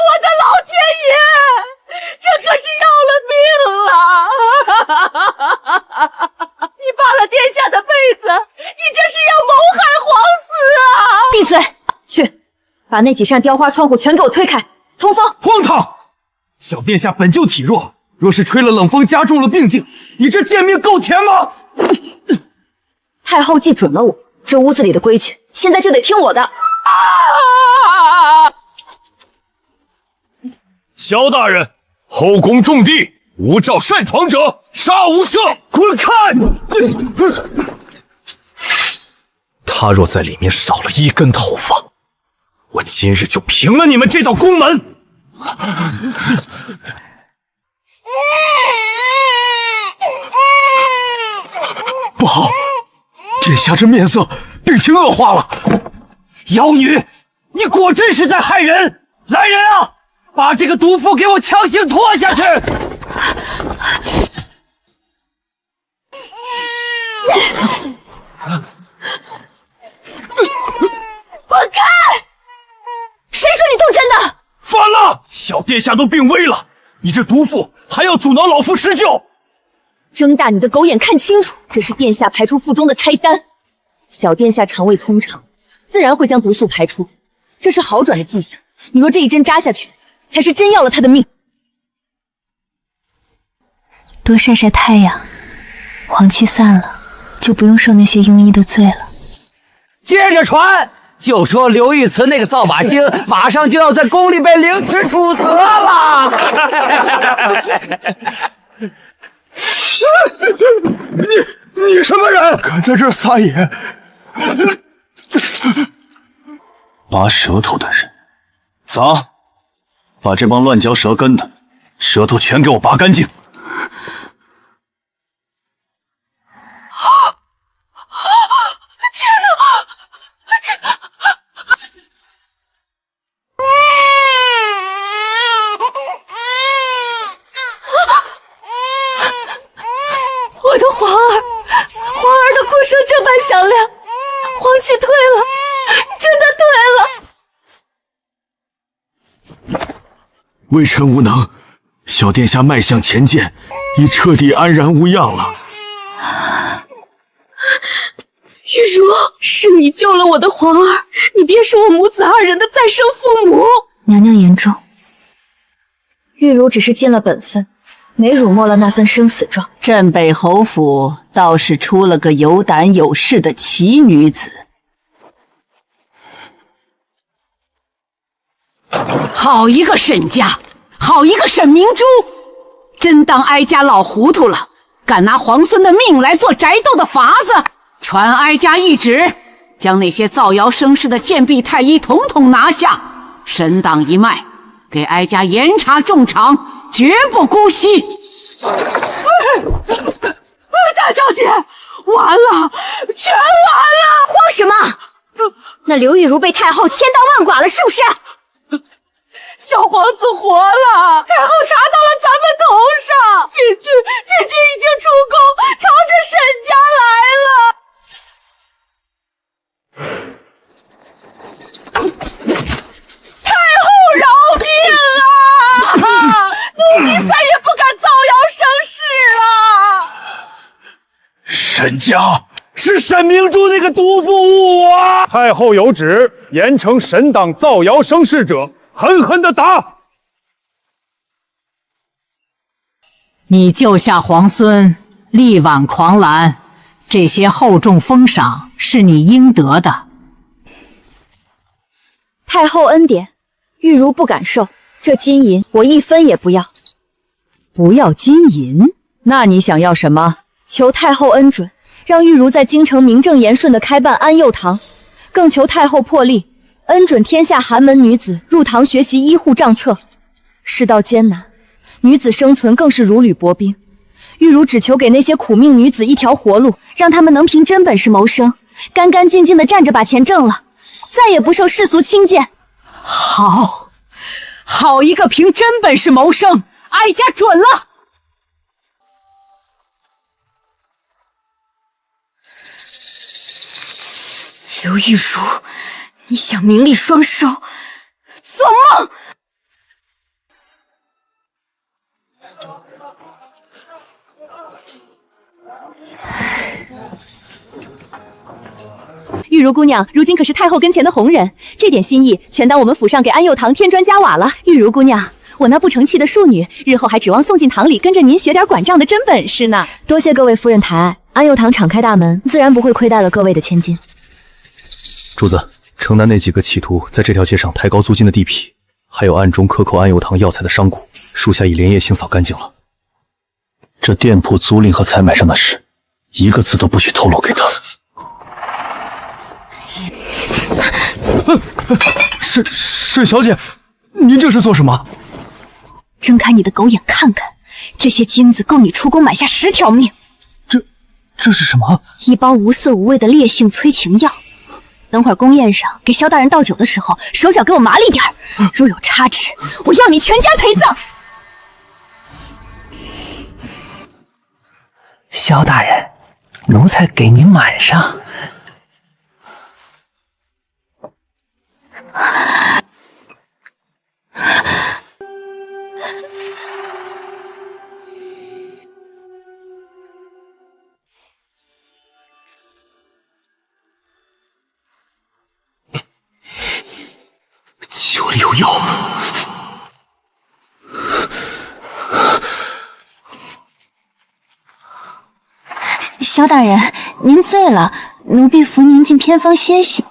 我的老天爷，这可是要了命了！你扒了殿下的被子，你这是要谋害皇嗣啊！闭嘴！去，把那几扇雕花窗户全给我推开。通风！荒唐！小殿下本就体弱，若是吹了冷风加重了病境，你这贱命够甜吗？太后记准了我，这屋子里的规矩，现在就得听我的。萧大人，后宫重地，无照擅闯者，杀无赦！滚开！他若在里面少了1根头发，我今日就平了你们这道宫门！不好，殿下这面色，病情恶化了。妖女，你果真是在害人！来人啊，把这个毒妇给我强行拖下去！滚开！谁说你动真的？反了！小殿下都病危了，你这毒妇还要阻挠老夫施救？睁大你的狗眼看清楚，这是殿下排出腹中的胎丹。小殿下肠胃通畅，自然会将毒素排出，这是好转的迹象。你若这一针扎下去，才是真要了他的命。多晒晒太阳，黄气散了，就不用受那些庸医的罪了。接着传，就说刘玉慈那个扫把星马上就要在宫里被凌迟处死了。你什么人？敢在这儿撒野？拔舌头的人，砸！把这帮乱嚼舌根的舌头全给我拔干净！天哪，我的皇儿的哭声这般响亮，皇气退了，真的退了。微臣无能，小殿下脉象前见，已彻底安然无恙了。玉茹，是你救了我的皇儿，你便是我母子2人的再生父母。娘娘言重，玉茹只是尽了本分，没辱没了那份生死状。镇北侯府倒是出了个有胆有势的奇女子。好一个沈家，好一个沈明珠，真当哀家老糊涂了，敢拿皇孙的命来做宅斗的法子。传哀家懿旨，将那些造谣生事的贱婢太医统统拿下，神党一脉，给哀家严查重赏，绝不姑息。大小姐，完了，全完了！慌什么？那刘玉茹被太后千刀万剐了，是不是？小皇子活了，太后查到了咱们头上，禁军已经出宫，朝着沈家来了。太后饶命啊！奴婢再也不敢造谣生事了。沈家是沈明珠那个毒妇误我啊！太后有旨，严惩沈党造谣生事者，狠狠的打！你救下皇孙，力挽狂澜，这些厚重封赏是你应得的。太后恩典，玉茹不敢受。这金银我一分也不要。不要金银？那你想要什么？求太后恩准，让玉茹在京城名正言顺地开办安幼堂，更求太后破例，恩准天下寒门女子入堂学习医护账册。世道艰难，女子生存更是如履薄冰。玉茹只求给那些苦命女子一条活路，让她们能凭真本事谋生，干干净净地站着把钱挣了，再也不受世俗轻贱。好一个凭真本事谋生，哀家准了。刘玉茹，你想名利双收，做梦！玉茹姑娘如今可是太后跟前的红人，这点心意全当我们府上给安幼堂添砖加瓦了。玉茹姑娘，我那不成器的庶女，日后还指望送进堂里跟着您学点管账的真本事呢。多谢各位夫人抬爱，安幼堂敞开大门，自然不会亏待了各位的千金。主子，城南那几个企图在这条街上抬高租金的地痞，还有暗中克扣安幼堂药材的商贾，属下已连夜清扫干净了。这店铺租赁和采买上的事，一个字都不许透露给他。沈小姐，您这是做什么？睁开你的狗眼看看，这些金子够你出宫买下10条命。这是什么？一包无色无味的烈性催情药。等会儿宫宴上给萧大人倒酒的时候，手脚给我麻利点儿，若有差池，我要你全家陪葬。萧大人，奴才给您满上。酒里有药。萧大人，您醉了，奴婢扶您进偏方歇息。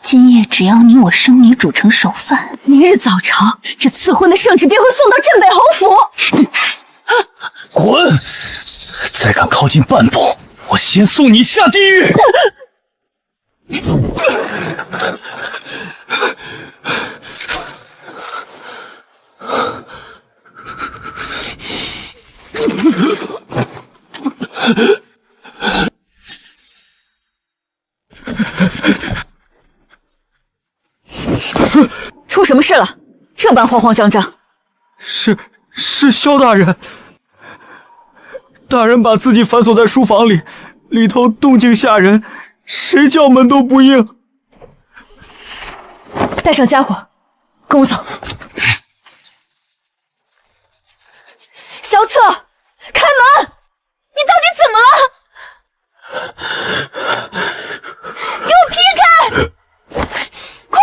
今夜只要你我生米煮成熟饭，明日早朝这赐婚的圣旨便会送到镇北侯府。滚！再敢靠近半步，我先送你下地狱！出什么事了？这般慌慌张张。是萧大人。大人把自己反锁在书房里，里头动静吓人，谁叫门都不应。带上家伙，跟我走。萧策，开门！你到底怎么了？给我劈开！快！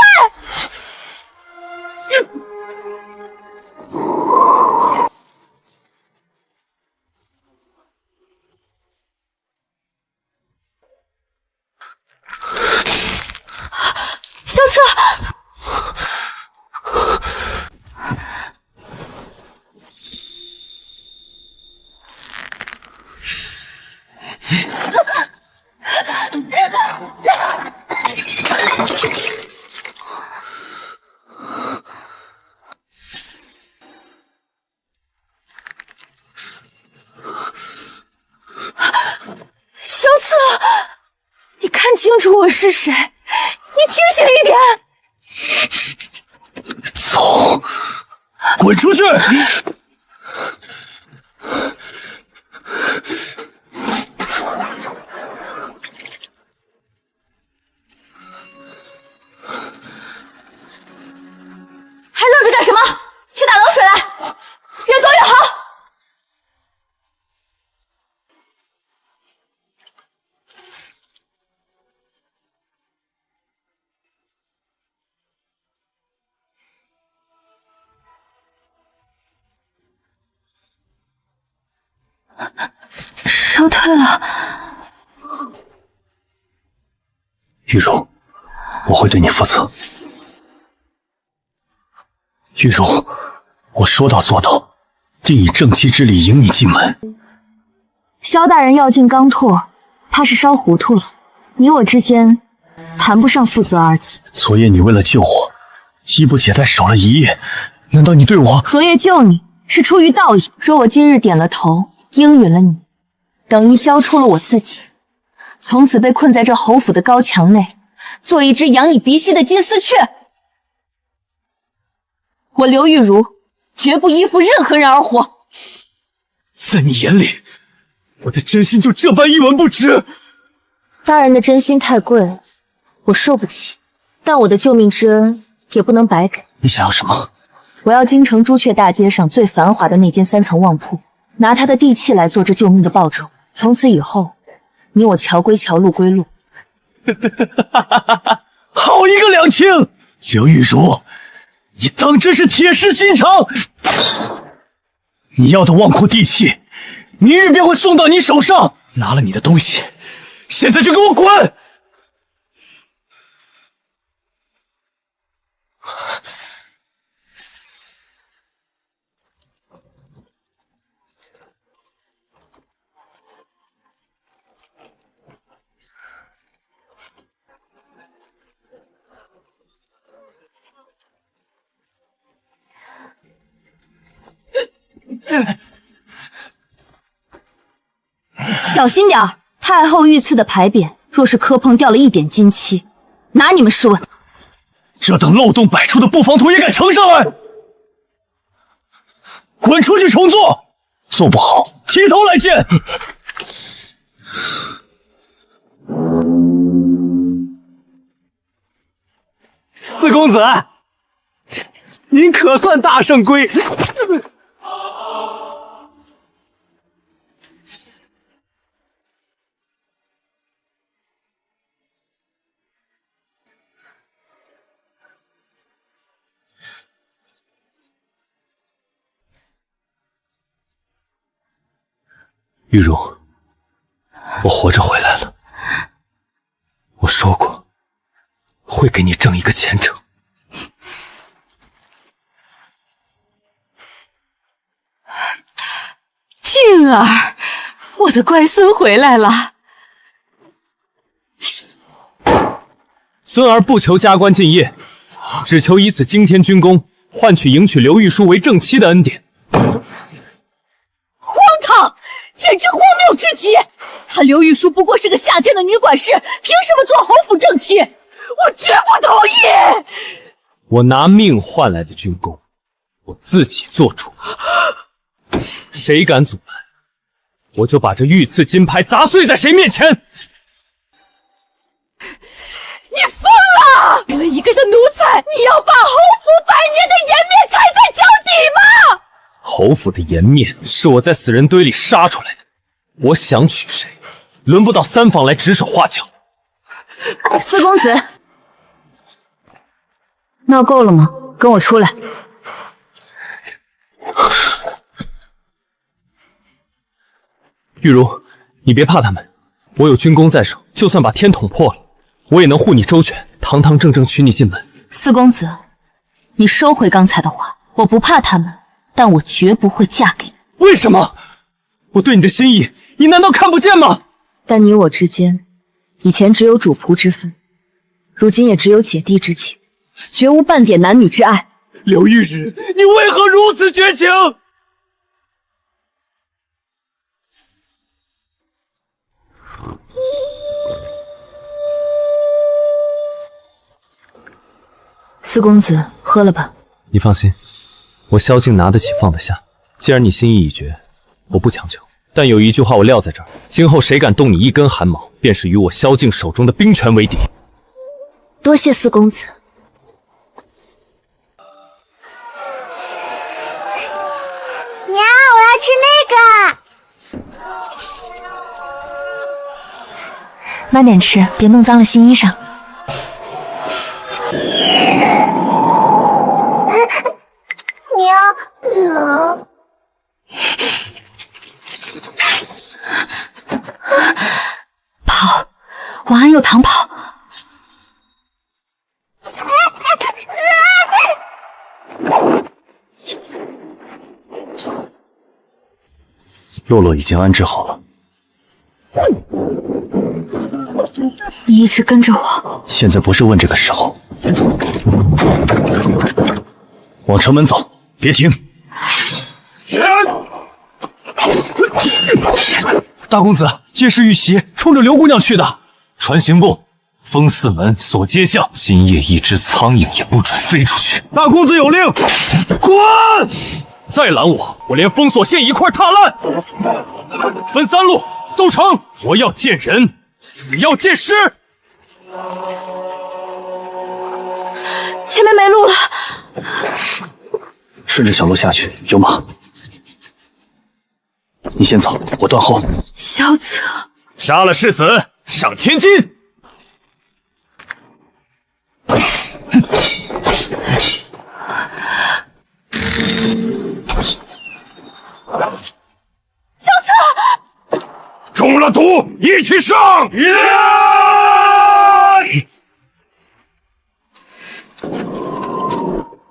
萧策！萧策，你看清楚我是谁，你清醒一点。走，滚出去！还愣着干什么？去打冷水来，越多越好。烧退了。玉茹，我会对你负责。玉茹，我说到做到，定以正妻之礼迎你进门。萧大人要进刚拓，怕是烧糊涂了。你我之间谈不上负责二字。昨夜你为了救我，衣不解带守了一夜，难道你对我？昨夜救你是出于道义，说我今日点了头，应允了你，等于交出了我自己，从此被困在这侯府的高墙内，做一只养你鼻息的金丝雀。我刘玉茹绝不依附任何人而活。在你眼里，我的真心就这般一文不值？大人的真心太贵了，我受不起，但我的救命之恩也不能白给。你想要什么？我要京城朱雀大街上最繁华的那间3层旺铺，拿它的地契来做这救命的报酬。从此以后，你我桥归桥，路归路。好一个两清！刘玉茹，你当真是铁石心肠！你要的旺铺地契，明日便会送到你手上。拿了你的东西，现在就给我滚！小心点儿，太后御赐的牌匾，若是磕碰掉了一点金漆，拿你们试问？这等漏洞百出的布防图也敢呈上来？滚出去重做！做不好，提头来见！四公子，您可算大圣归。玉茹，我活着回来了。我说过，会给你挣一个前程。静儿，我的乖孙回来了。孙儿不求加官进业，只求以此惊天军功，换取迎娶刘玉淑为正妻的恩典。荒唐，简直荒谬至极！她刘玉淑不过是个下贱的女管事，凭什么做侯府正妻？我绝不同意！我拿命换来的军功，我自己做主。谁敢阻拦，我就把这御赐金牌砸碎在谁面前！你疯了！为了一个奴才，你要把侯府100年的颜面踩在脚底吗？侯府的颜面是我在死人堆里杀出来的，我想娶谁，轮不到三房来指手画脚。四公子，闹够了吗？跟我出来。玉茹，你别怕他们，我有军功在手，就算把天捅破了，我也能护你周全，堂堂正正娶你进门。四公子，你收回刚才的话，我不怕他们，但我绝不会嫁给你。为什么？我对你的心意，你难道看不见吗？但你我之间，以前只有主仆之分，如今也只有姐弟之情，绝无半点男女之爱。刘玉日，你为何如此绝情？四公子，喝了吧。你放心，我萧敬拿得起放得下。既然你心意已决，我不强求。但有一句话我撂在这儿，今后谁敢动你一根汗毛，便是与我萧敬手中的兵权为敌。多谢四公子。娘，我要吃那个。慢点吃，别弄脏了新衣裳。娘，冷。跑，晚安有糖跑。洛洛已经安置好了。你一直跟着我，现在不是问这个时候。往城门走，别停！大公子，借势遇袭，冲着刘姑娘去的。传刑部，封四门，锁街巷，今夜一只苍蝇也不准飞出去。大公子有令，滚！再拦我，我连封锁线一块踏烂。分3路搜城，活要见人，死要见尸。前面没路了，顺着小路下去，有马。你先走，我断后。萧策，杀了世子，赏千金。萧策，中了毒，一起上！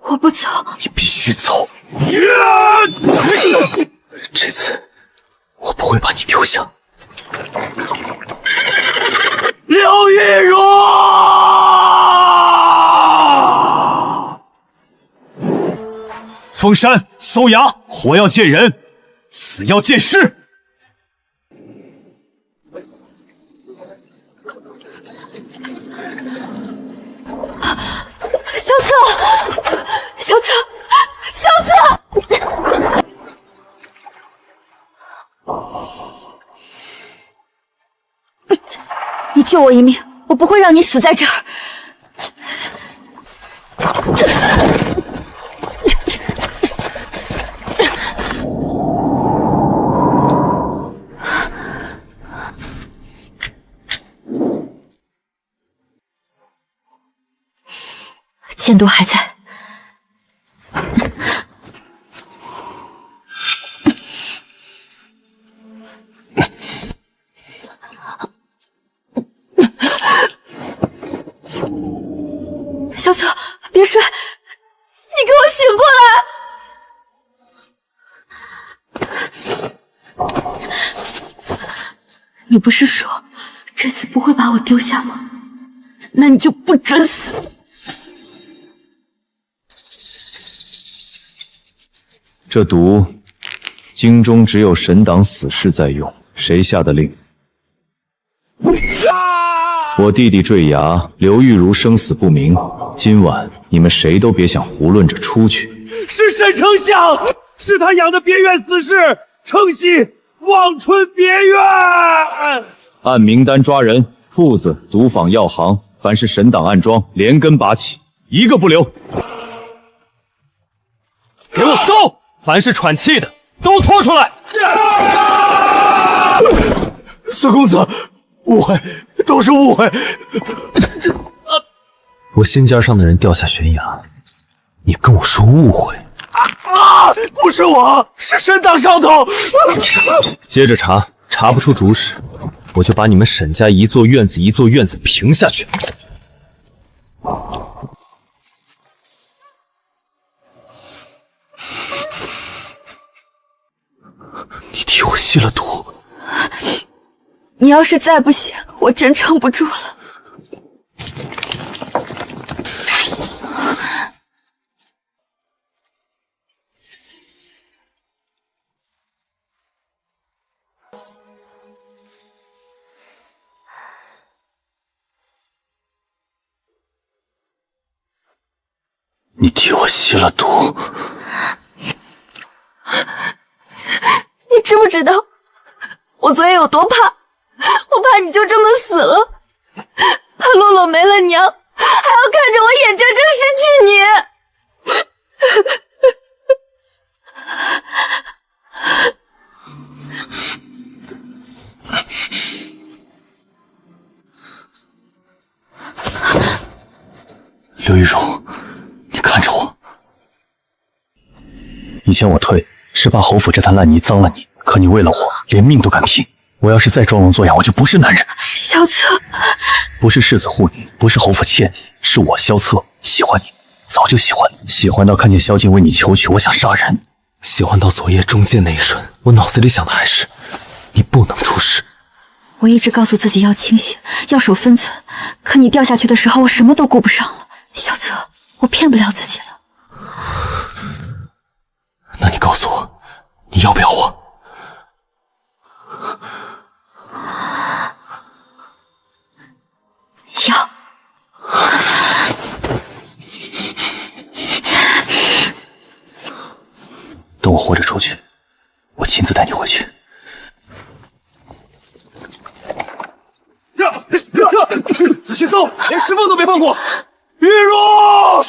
我不走，你必须走。这次我不会把你丢下。刘玉茹，封山搜衙，活要见人，死要见尸。萧策，萧策，萧策！你救我一命，我不会让你死在这儿。剑毒还在。萧策，别睡，你给我醒过来！你不是说这次不会把我丢下吗？那你就不准死！这毒，京中只有神党死士在用，谁下的令？我弟弟坠崖，刘玉茹生死不明。今晚你们谁都别想囫囵着出去。是沈丞相，是他养的别院死士，承袭望春别院。按名单抓人，铺子、毒坊、药行，凡是神党暗桩，连根拔起，一个不留。给我搜！凡是喘气的都拖出来！四公子，误会，都是误会。我心尖上的人掉下悬崖，你跟我说误会？不是我，是神党上头。接着查，查不出主使，我就把你们沈家一座院子一座院子平下去。你替我吸了毒。你要是再不吸，我真撑不住了。你替我吸了毒。你知不知道我昨夜有多怕？我怕你就这么死了，怕洛洛没了娘，还要看着我眼睁睁失去你。刘玉茹，你看着我。以前我退是怕侯府这滩烂泥脏了你，可你为了我连命都敢拼。我要是再装聋作哑，我就不是男人。萧策，不是世子护你，不是侯府欠你，是我萧策喜欢你，早就喜欢，喜欢到看见萧静为你求娶，我想杀人。喜欢到昨夜中箭那一瞬，我脑子里想的还是你不能出事。我一直告诉自己要清醒，要守分寸，可你掉下去的时候，我什么都顾不上了。小泽，我骗不了自己了。那你告诉我，你要不要我？要。等我活着出去，我亲自带你回去。仔细搜，连石缝都别放过。玉茹，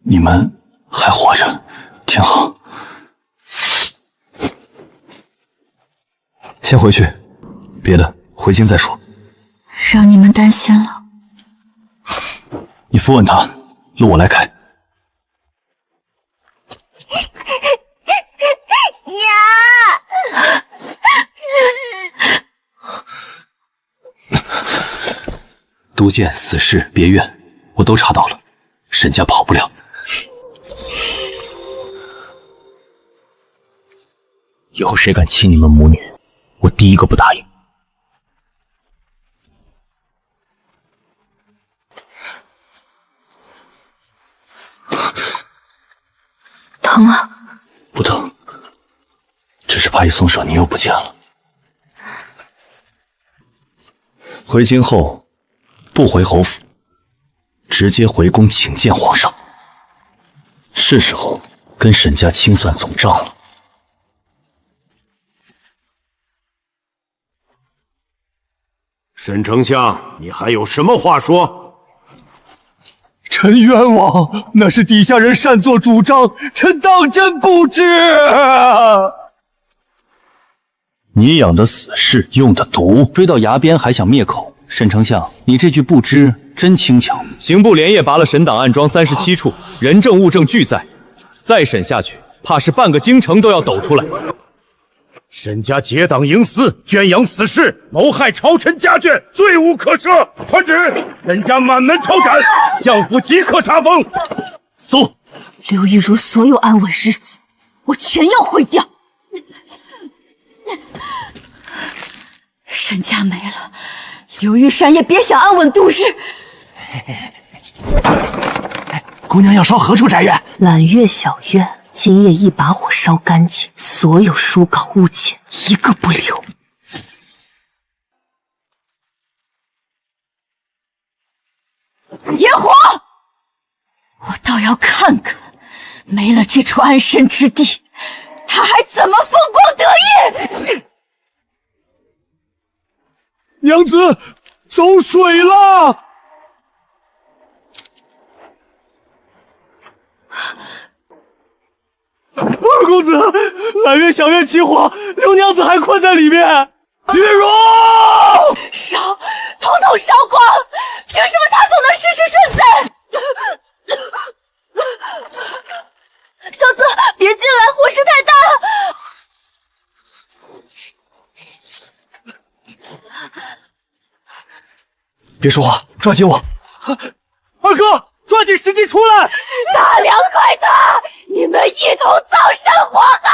你们还活着，挺好。先回去，别的回京再说。让你们担心了。你扶稳他，路我来开。都监、死士、别院，我都查到了，沈家跑不了。以后谁敢欺你们母女，我第一个不答应。疼啊？不疼，只是怕一松手你又不见了。回京后，不回侯府，直接回宫请见皇上。是时候跟沈家清算总账了。沈丞相，你还有什么话说？臣冤枉，那是底下人擅作主张，臣当真不知。你养的死士用的毒，追到崖边还想灭口。沈丞相，你这句不知真轻巧。刑部连夜拔了沈党暗桩37处，人证物证俱在，再审下去，怕是半个京城都要抖出来。沈家结党营私，圈养死士，谋害朝臣家眷，罪无可赦。传旨，沈家满门抄斩，相府即刻查封。搜刘玉茹所有安稳日子，我全要毁掉。沈家没了，刘玉山也别想安稳度日。姑娘要烧何处宅院？揽月小院。今夜一把火烧干净，所有书稿物件一个不留。野火！我倒要看看，没了这处安身之地，他还怎么风光得意？娘子，走水了！二公子，揽月小院起火，刘娘子还困在里面。玉茹，烧，统统烧光！凭什么他总能事事顺遂？小泽，别进来，火势太大。别说话，抓紧我！二哥，抓紧时机出来！大梁快打！你们一同葬身火海！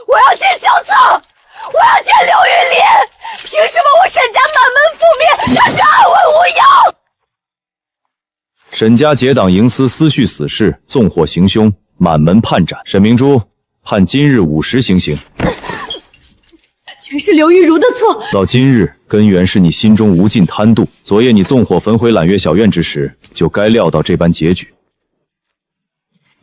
我要见小泽，我要见刘玉林！凭什么我沈家满门覆灭，他却安稳无恙？沈家结党营私，私蓄死士，纵火行凶，满门判斩。沈明珠判今日50时行刑。全是刘玉茹的错。到今日，根源是你心中无尽贪妒。昨夜你纵火焚毁揽月小院之时，就该料到这般结局。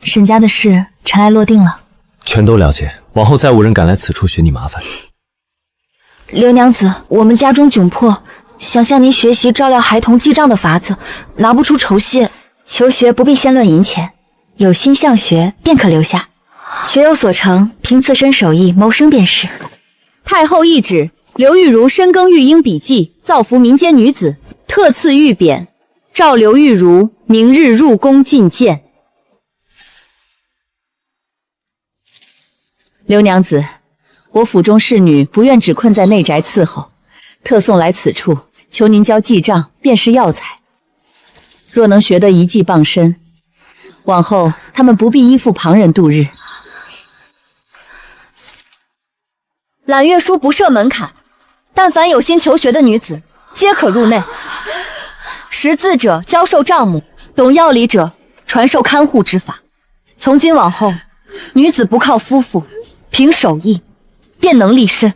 沈家的事，尘埃落定了，全都了解。往后再无人敢来此处寻你麻烦。刘娘子，我们家中窘迫，想向您学习照料孩童记账的法子，拿不出酬谢。求学不必先论银钱，有心向学便可留下。学有所成，凭自身手艺谋生便是。太后懿旨，刘玉如深耕育婴笔记，造福民间女子，特赐玉匾，召刘玉如明日入宫觐见。刘娘子，我府中侍女不愿只困在内宅伺候，特送来此处，求您教记账，便是药材。若能学得一技傍身，往后他们不必依附旁人度日。揽月书不设门槛，但凡有心求学的女子，皆可入内。识字者教授账目，懂药理者传授看护之法。从今往后，女子不靠夫妇，凭手艺便能立身。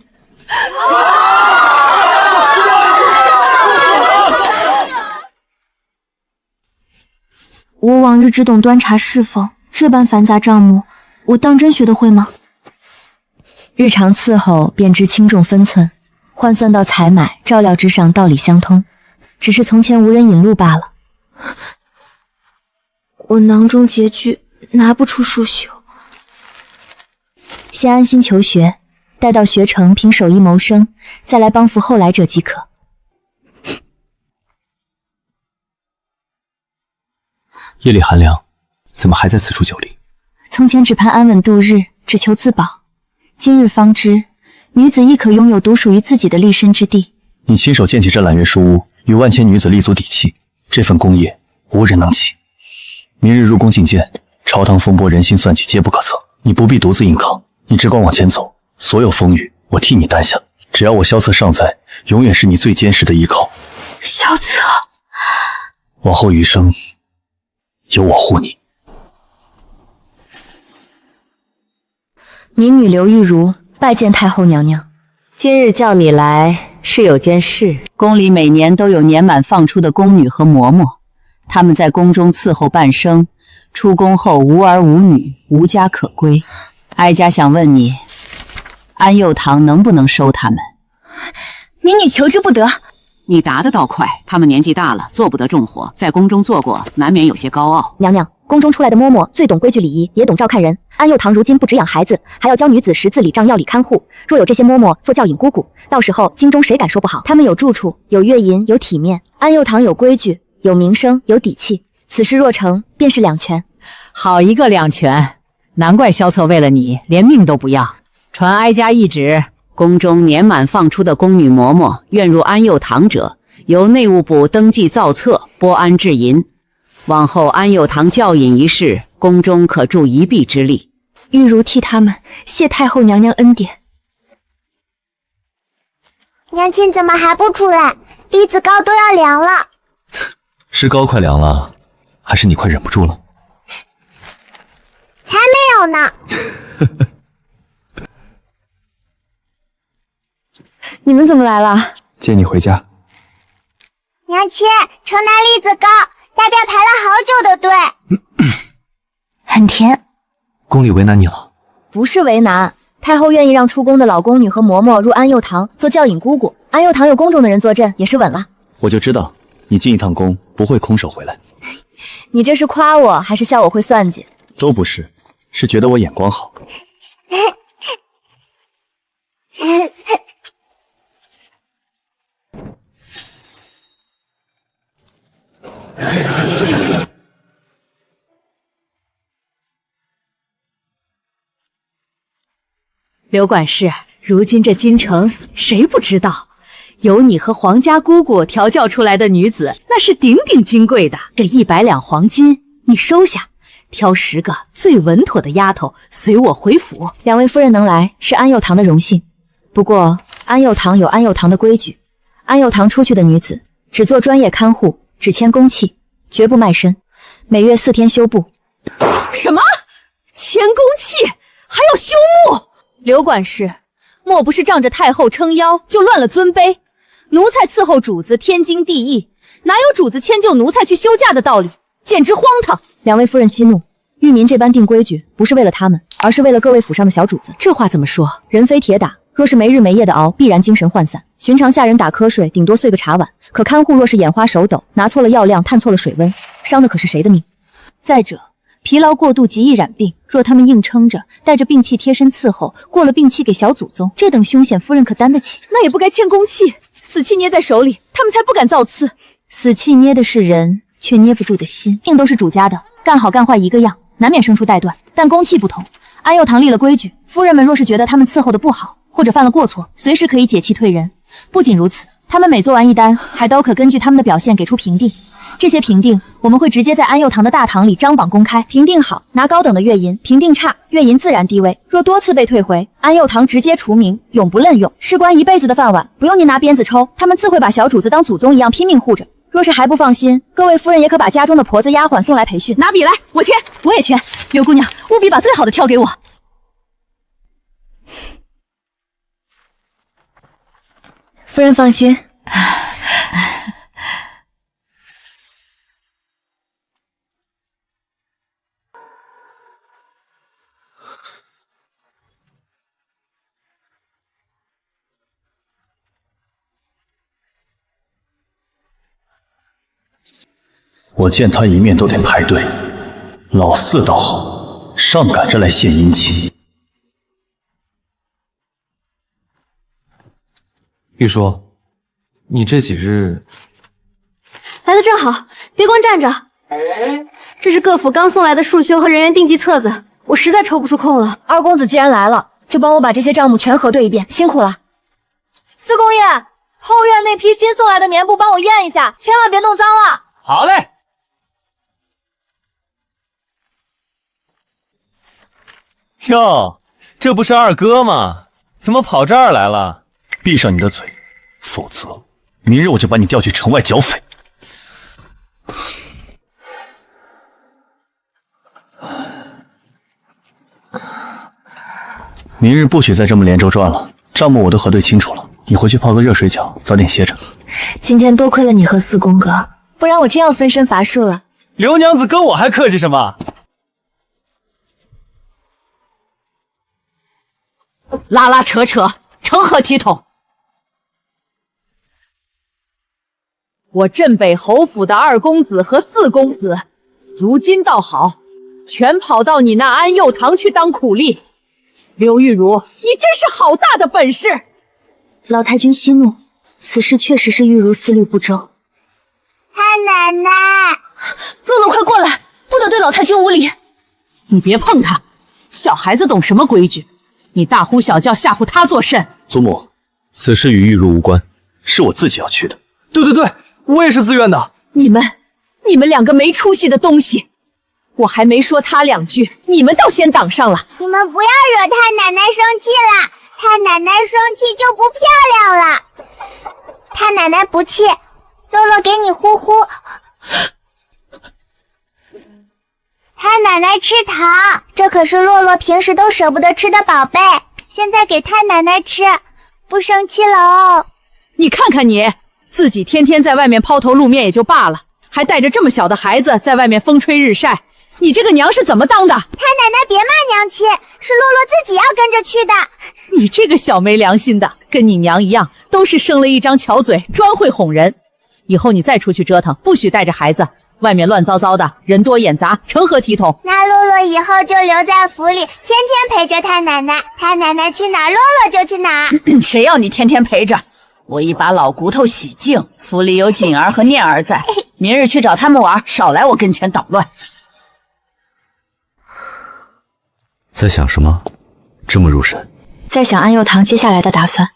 我往日只懂端茶侍奉，这般繁杂账目，我当真学得会吗？日常伺候便知轻重分寸，换算到采买照料之上，道理相通，只是从前无人引路罢了。我囊中拮据，拿不出书修。先安心求学，待到学成，凭手艺谋生，再来帮扶后来者即可。夜里寒凉，怎么还在此处久立？从前只盼安稳度日，只求自保，今日方知，女子亦可拥有独属于自己的立身之地。你亲手建起这揽月书屋，与万千女子立足底气，这份功业无人能及。明日入宫觐见，朝堂风波，人心算计皆不可测。你不必独自硬扛，你只管往前走，所有风雨我替你担下。只要我萧策尚在，永远是你最坚实的依靠。萧策，往后余生，有我护你。民女刘玉如拜见太后娘娘。今日叫你来是有件事。宫里每年都有年满放出的宫女和嬷嬷，她们在宫中伺候半生，出宫后无儿无女，无家可归。哀家想问你，安佑堂能不能收她们？民女求之不得。你答得倒快，他们年纪大了，做不得重活，在宫中做过，难免有些高傲。娘娘，宫中出来的嬷嬷最懂规矩礼仪，也懂照看人。安佑堂如今不只养孩子，还要教女子识字礼账、药理看护。若有这些嬷嬷做教引姑姑，到时候京中谁敢说不好？他们有住处，有月银，有体面；安佑堂有规矩，有名声，有底气。此事若成，便是两全。好一个两全！难怪萧策为了你连命都不要。传哀家懿旨，宫中年满放出的宫女嬷嬷愿入安佑堂者，由内务部登记造册，拨安置银。往后安佑堂教引一事，宫中可助一臂之力。玉如替他们谢太后娘娘恩典。娘亲怎么还不出来？栗子糕都要凉了。是糕快凉了，还是你快忍不住了？才没有呢。你们怎么来了？接你回家。娘亲，城南栗子糕，大家排了好久的队。很甜。宫里为难你了？不是为难，太后愿意让出宫的老宫女和嬷嬷入安佑堂做教引姑姑。安佑堂有宫中的人坐镇，也是稳了。我就知道你进一趟宫不会空手回来。你这是夸我还是笑我会算计？都不是，是觉得我眼光好。刘管事，如今这京城谁不知道，有你和皇家姑姑调教出来的女子，那是鼎鼎金贵的。这100两黄金你收下，挑10个最稳妥的丫头随我回府。两位夫人能来是安佑堂的荣幸，不过安佑堂有安佑堂的规矩，安佑堂出去的女子只做专业看护，只签公契，绝不卖身，每月4天休步。什么？签公契还要休沐？刘管事，莫不是仗着太后撑腰就乱了尊卑？奴才伺候主子天经地义，哪有主子迁就奴才去休假的道理？简直荒唐！两位夫人息怒，御民这般定规矩，不是为了他们，而是为了各位府上的小主子。这话怎么说？人非铁打，若是没日没夜的熬，必然精神涣散。寻常下人打瞌睡，顶多睡个茶碗，可看护若是眼花手抖，拿错了药量，探错了水温，伤的可是谁的命？再者，疲劳过度极易染病，若他们硬撑着，带着病气贴身伺候，过了病期给小祖宗，这等凶险，夫人可担得起？那也不该签公契，死契捏在手里，他们才不敢造次。死契捏的是人，却捏不住的心。命都是主家的，干好干坏一个样，难免生出带断。但公契不同，安佑堂立了规矩，夫人们若是觉得他们伺候的不好，或者犯了过错，随时可以解气退人。不仅如此，他们每做完一单，还都可根据他们的表现给出评定。这些评定我们会直接在安佑堂的大堂里张榜公开，评定好拿高等的月银，评定差月银自然低微。若多次被退回，安佑堂直接除名，永不任用。事关一辈子的饭碗，不用您拿鞭子抽，他们自会把小主子当祖宗一样拼命护着。若是还不放心，各位夫人也可把家中的婆子丫鬟送来培训。拿笔来，我签，我也签。刘姑娘，务必把最好的挑给我。夫人放心。我见他一面都得排队，老四倒好，上赶着来献殷勤。玉叔，你这几日来的正好，别光站着。这是各府刚送来的束修和人员定计册子，我实在抽不出空了。二公子既然来了，就帮我把这些账目全核对一遍，辛苦了。四公爷，后院那批新送来的棉布帮我验一下，千万别弄脏了。好嘞。哟，这不是二哥吗？怎么跑这儿来了？闭上你的嘴，否则明日我就把你调去城外剿匪。明日不许再这么连轴转了，账目我都核对清楚了，你回去泡个热水脚，早点歇着。今天多亏了你和四公哥，不然我真要分身乏术了。刘娘子跟我还客气什么？拉拉扯扯，成何体统？我镇北侯府的二公子和四公子，如今倒好，全跑到你那安佑堂去当苦力。刘玉茹，你真是好大的本事！老太君息怒，此事确实是玉茹思虑不周。太奶奶，洛洛，快过来，不得对老太君无礼。你别碰他，小孩子懂什么规矩？你大呼小叫吓唬他作甚？祖母，此事与玉茹无关，是我自己要去的。对，我也是自愿的。你们两个没出息的东西！我还没说他两句，你们倒先挡上了。你们不要惹太奶奶生气了，太奶奶生气就不漂亮了。太奶奶不气，洛洛给你呼呼。太奶奶吃糖，这可是洛洛平时都舍不得吃的宝贝，现在给太奶奶吃，不生气了哦。你看看你，自己天天在外面抛头露面也就罢了，还带着这么小的孩子在外面风吹日晒，你这个娘是怎么当的？太奶奶别骂娘亲，是洛洛自己要跟着去的。你这个小没良心的，跟你娘一样，都是生了一张巧嘴，专会哄人。以后你再出去折腾，不许带着孩子，外面乱糟糟的，人多眼杂，成何体统？那洛洛以后就留在府里，天天陪着太奶奶，太奶奶去哪儿，洛洛就去哪儿。谁要你天天陪着？我一把老骨头洗净，府里有锦儿和念儿在，明日去找他们玩，少来我跟前捣乱。在想什么？这么入神？在想安佑堂接下来的打算。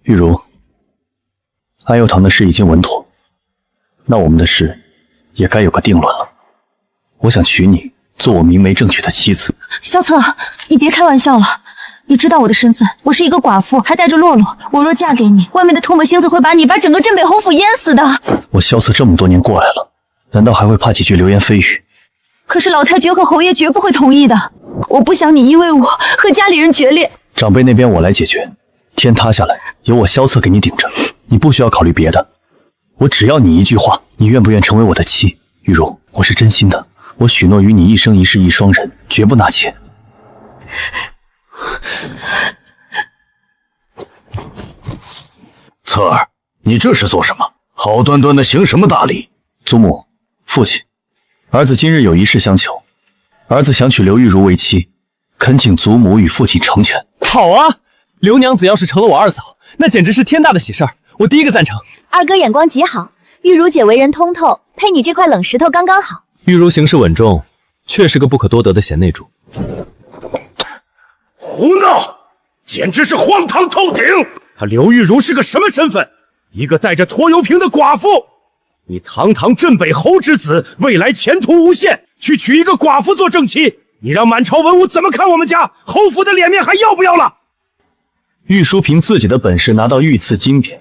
玉茹，安佑堂的事已经稳妥，那我们的事也该有个定论了。我想娶你做我明媒正娶的妻子。萧策，你别开玩笑了。你知道我的身份，我是一个寡妇，还带着洛洛。我若嫁给你，外面的唾沫星子会把你、把整个镇北侯府淹死的。我萧策这么多年过来了，难道还会怕几句流言蜚语？可是老太君和侯爷绝不会同意的。我不想你因为我和家里人决裂。长辈那边我来解决，天塌下来由我萧策给你顶着，你不需要考虑别的。我只要你一句话，你愿不愿成为我的妻？玉茹，我是真心的，我许诺与你一生一世一双人，绝不纳妾。侧儿，你这是做什么？好端端的行什么大礼？祖母、父亲，儿子今日有一事相求，儿子想娶刘玉茹为妻，恳请祖母与父亲成全。好啊，刘娘子要是成了我二嫂，那简直是天大的喜事儿，我第一个赞成。二哥眼光极好，玉茹姐为人通透，配你这块冷石头刚刚好。玉茹行事稳重，确是个不可多得的贤内助。胡闹，简直是荒唐透顶！她刘玉茹是个什么身份？一个带着拖油瓶的寡妇。你堂堂镇北侯之子，未来前途无限，去娶一个寡妇做正妻，你让满朝文武怎么看我们家？侯府的脸面还要不要了？玉淑凭自己的本事拿到御赐金匾，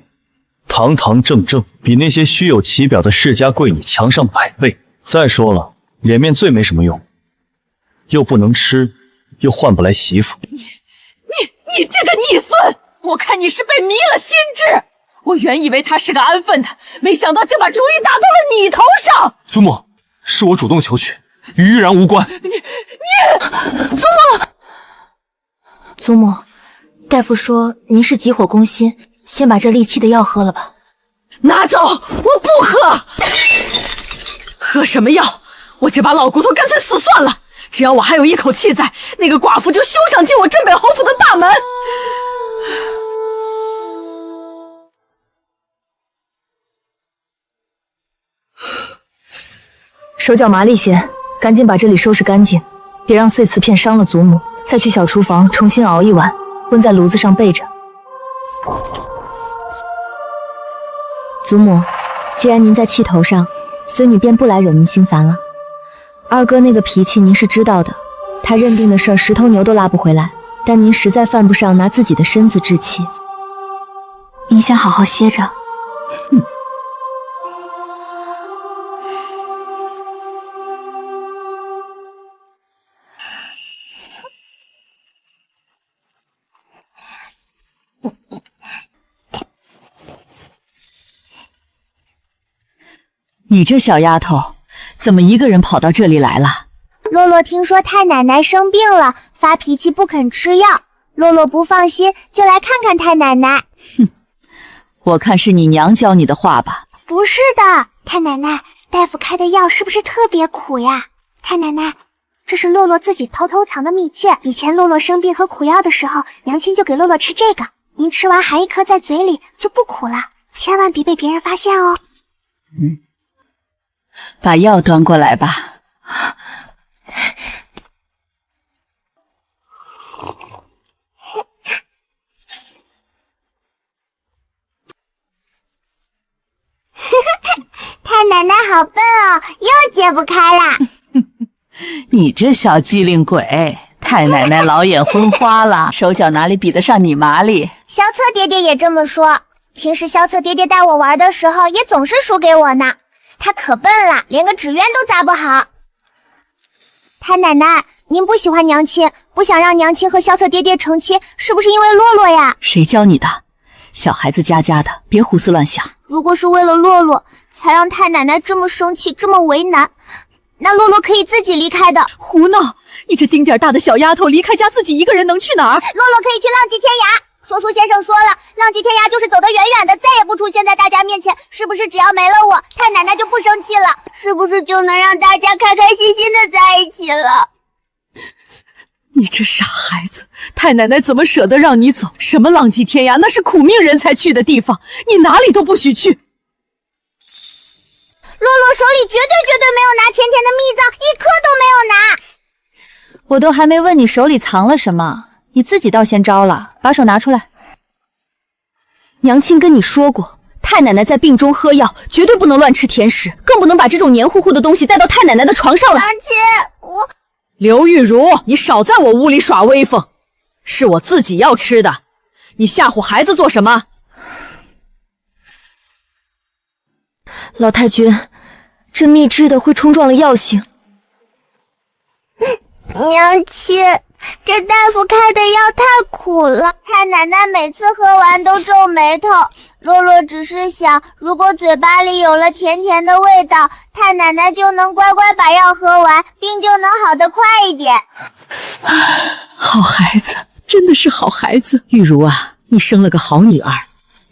堂堂正正，比那些虚有其表的世家贵女强上100倍。再说了，脸面最没什么用，又不能吃，又换不来媳妇。你这个逆孙，我看你是被迷了心智。我原以为他是个安分的，没想到竟把主意打到了你头上。祖母，是我主动求娶，与玉然无关。祖母，大夫说您是急火攻心，先把这利气的药喝了吧。拿走，我不喝。喝什么药？我这把老骨头干脆死算了。只要我还有一口气在，那个寡妇就休想进我镇北侯府的大门。手脚麻利些，赶紧把这里收拾干净，别让碎瓷片伤了祖母。再去小厨房重新熬一碗，温在炉子上备着。祖母，既然您在气头上，孙女便不来惹您心烦了。二哥那个脾气您是知道的，他认定的事儿10头牛都拉不回来，但您实在犯不上拿自己的身子置气。您先好好歇着。你这小丫头，怎么一个人跑到这里来了？洛洛听说太奶奶生病了，发脾气不肯吃药，洛洛不放心，就来看看太奶奶。哼，我看是你娘教你的话吧？不是的，太奶奶，大夫开的药是不是特别苦呀？太奶奶，这是洛洛自己偷偷藏的秘诀。以前洛洛生病喝苦药的时候，娘亲就给洛洛吃这个，您吃完含一颗在嘴里就不苦了，千万别被别人发现哦。把药端过来吧。太奶奶好笨哦，又解不开啦。你这小机灵鬼，太奶奶老眼昏花了，手脚哪里比得上你麻利？萧策爹爹也这么说，平时萧策爹爹带我玩的时候也总是输给我呢。他可笨了，连个纸鸢都砸不好。太奶奶，您不喜欢娘亲，不想让娘亲和萧策爹爹成亲，是不是因为洛洛呀？谁教你的？小孩子家家的，别胡思乱想。如果是为了洛洛才让太奶奶这么生气，这么为难，那洛洛可以自己离开的。胡闹！你这丁点大的小丫头，离开家自己一个人能去哪儿？洛洛可以去浪迹天涯。说书先生说了，浪迹天涯就是走得远远的，再也不出现在大家面前。是不是只要没了我，太奶奶就不生气了？是不是就能让大家开开心心的在一起了？你这傻孩子，太奶奶怎么舍得让你走？什么浪迹天涯，那是苦命人才去的地方，你哪里都不许去。洛洛手里绝对没有拿甜甜的蜜藏，一颗都没有拿。我都还没问你手里藏了什么，你自己倒先招了，把手拿出来。娘亲跟你说过，太奶奶在病中喝药，绝对不能乱吃甜食，更不能把这种黏糊糊的东西带到太奶奶的床上来。娘亲，我……刘玉茹，你少在我屋里耍威风，是我自己要吃的，你吓唬孩子做什么？老太君，这蜜制的会冲撞了药性。娘亲，这大夫开的药太苦了，太奶奶每次喝完都皱眉头。洛洛只是想，如果嘴巴里有了甜甜的味道，太奶奶就能乖乖把药喝完，病就能好得快一点。好孩子，真的是好孩子。玉茹啊，你生了个好女儿，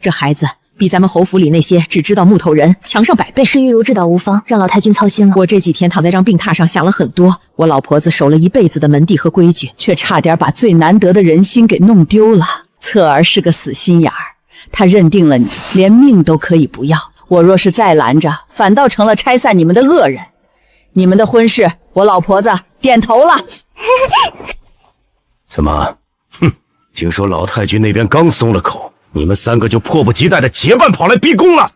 这孩子比咱们侯府里那些只知道木头人强上100倍。是玉茹指导无方，让老太君操心了。我这几天躺在张病榻上想了很多，我老婆子守了一辈子的门第和规矩，却差点把最难得的人心给弄丢了。侧儿是个死心眼儿，他认定了你，连命都可以不要。我若是再拦着，反倒成了拆散你们的恶人。你们的婚事，我老婆子点头了。怎么？哼，听说老太君那边刚松了口，你们3个就迫不及待的结伴跑来逼宫了。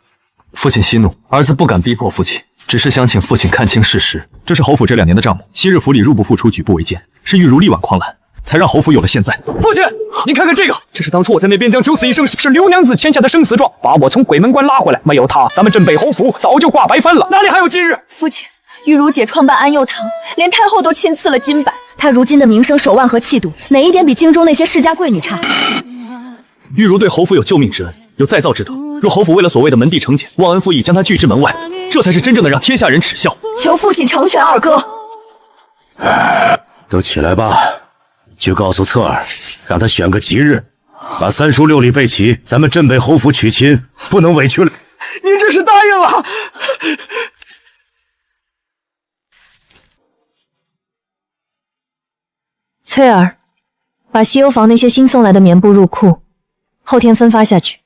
父亲息怒，儿子不敢逼迫父亲，只是想请父亲看清事实。这是侯府这2年的账目，昔日府里入不敷出，举步维艰，是玉茹力挽狂澜，才让侯府有了现在。父亲，您看看这个，这是当初我在那边疆九死一生时，是刘娘子签下的生死状，把我从鬼门关拉回来。没有她，咱们镇北侯府早就挂白帆了，哪里还有今日？父亲，玉茹姐创办安佑堂，连太后都亲赐了金版。她如今的名声、手腕和气度，哪一点比京中那些世家贵女差？玉茹对侯府有救命之恩，有再造之德。若侯府为了所谓的门第成简，忘恩负义，将她拒之门外，这才是真正的让天下人耻笑。求父亲成全二哥。都起来吧，去告诉侧儿，让他选个吉日，把3书6礼备齐。咱们镇北侯府娶亲，不能委屈了。您这是答应了？翠儿，把西游房那些新送来的棉布入库，后天分发下去。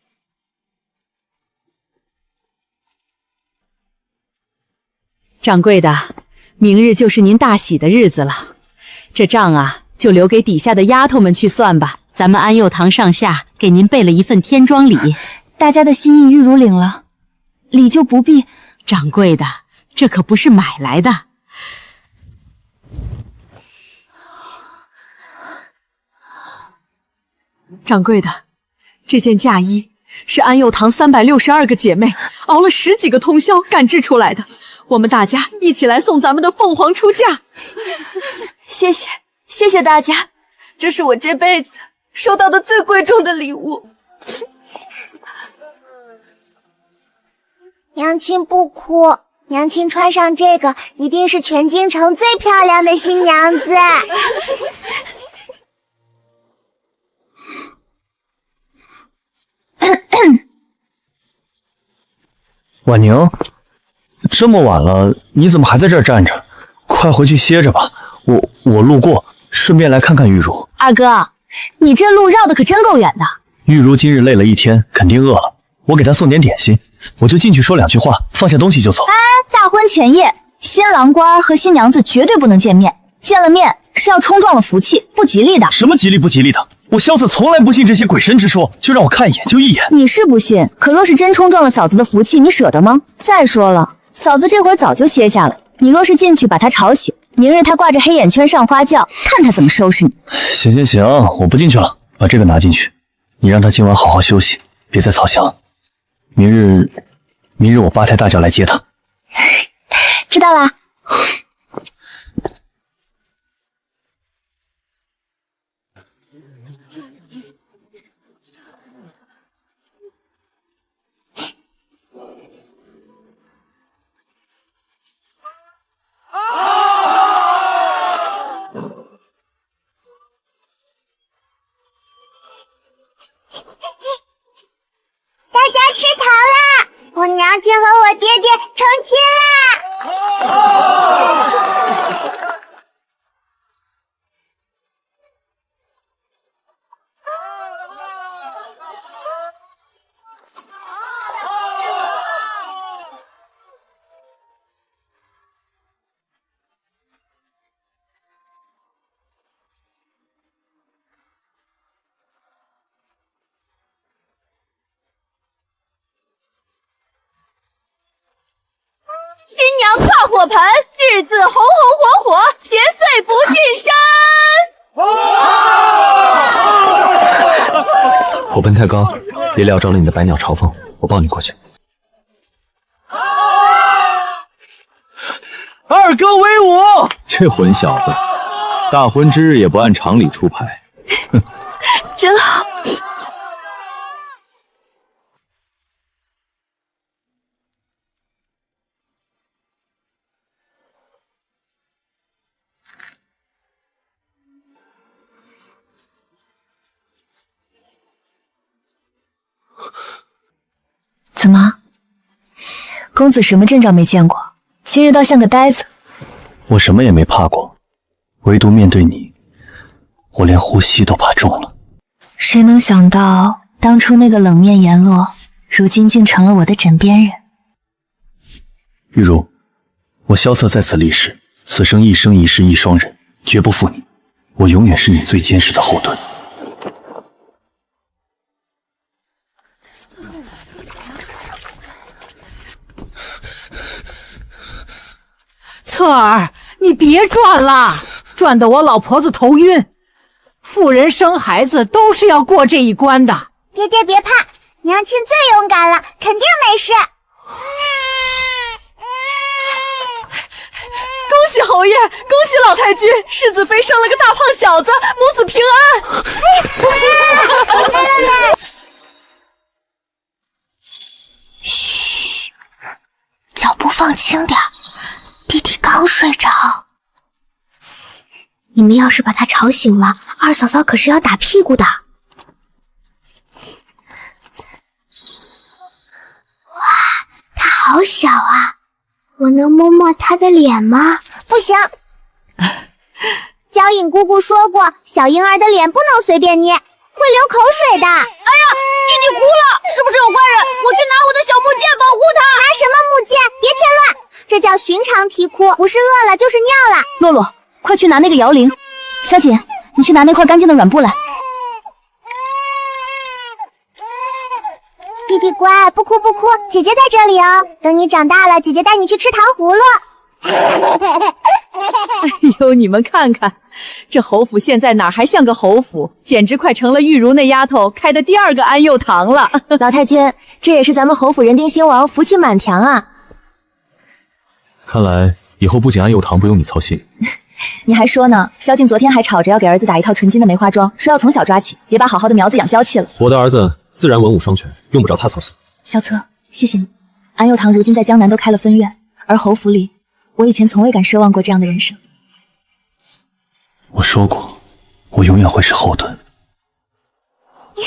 掌柜的，明日就是您大喜的日子了，这账啊，就留给底下的丫头们去算吧。咱们安佑堂上下给您备了一份天庄礼，大家的心意玉茹领了，礼就不必。掌柜的，这可不是买来的。掌柜的，这件嫁衣是安佑堂362个姐妹熬了10几个通宵赶制出来的，我们大家一起来送咱们的凤凰出嫁。谢谢，谢谢大家，这是我这辈子收到的最贵重的礼物。娘亲不哭，娘亲穿上这个，一定是全京城最漂亮的新娘子。婉宁，这么晚了，你怎么还在这儿站着？快回去歇着吧。我路过，顺便来看看玉茹。二哥，你这路绕的可真够远的。玉茹今日累了一天，肯定饿了，我给她送点点心，我就进去说2句话，放下东西就走。哎，大婚前夜，新郎官和新娘子绝对不能见面，见了面是要冲撞了福气，不吉利的。什么吉利不吉利的？我萧子从来不信这些鬼神之说，就让我看一眼就一眼。你是不信，可若是真冲撞了嫂子的福气，你舍得吗？再说了，嫂子这会儿早就歇下了，你若是进去把她吵醒，明日她挂着黑眼圈上花轿，看她怎么收拾你。行，我不进去了，把这个拿进去。你让她今晚好好休息，别再操心了。明日我8抬大轿来接她。知道啦。大家吃糖啦！我娘亲和我爹爹成亲啦！新娘跨火盆，日子红红火火，邪祟不进山。火盆太高，别料着了你的百鸟朝凤，我抱你过去。二哥威武！这混小子，大婚之日也不按常理出牌。真好。怎么，公子什么阵仗没见过，今日倒像个呆子。我什么也没怕过，唯独面对你，我连呼吸都怕重了。谁能想到，当初那个冷面阎罗，如今竟成了我的枕边人。玉茹，我萧策在此立誓，此生一生一世一双人，绝不负你。我永远是你最坚实的后盾。策儿，你别转了，转得我老婆子头晕。妇人生孩子都是要过这一关的。爹爹别怕，娘亲最勇敢了，肯定没事。恭喜侯爷，恭喜老太君，世子妃生了个大胖小子，母子平安。嘘，脚步放轻点，弟弟刚睡着。你们要是把他吵醒了，二嫂嫂可是要打屁股的。哇，他好小啊，我能摸摸他的脸吗？不行。娇颖姑姑说过，小婴儿的脸不能随便捏，会流口水的。哎呀，弟弟哭了，是不是有怪人？我去拿我的小木剑保护他。拿什么木剑？别添乱，这叫寻常啼哭，不是饿了就是尿了。洛洛，快去拿那个摇铃。小锦，你去拿那块干净的软布来。弟弟乖，不哭不哭，姐姐在这里哦。等你长大了，姐姐带你去吃糖葫芦。哎呦，你们看看，这侯府现在哪还像个侯府，简直快成了玉茹那丫头开的第2个安佑堂了。老太君，这也是咱们侯府人丁兴王，福气满堂啊。看来以后不仅安佑堂不用你操心。你还说呢，萧静昨天还吵着要给儿子打一套纯金的梅花桩，说要从小抓起，别把好好的苗子养娇气了。我的儿子自然文武双全，用不着他操心。萧策，谢谢你。安佑堂如今在江南都开了分院，而侯府里，我以前从未敢奢望过这样的人生。我说过，我永远会是后盾。耶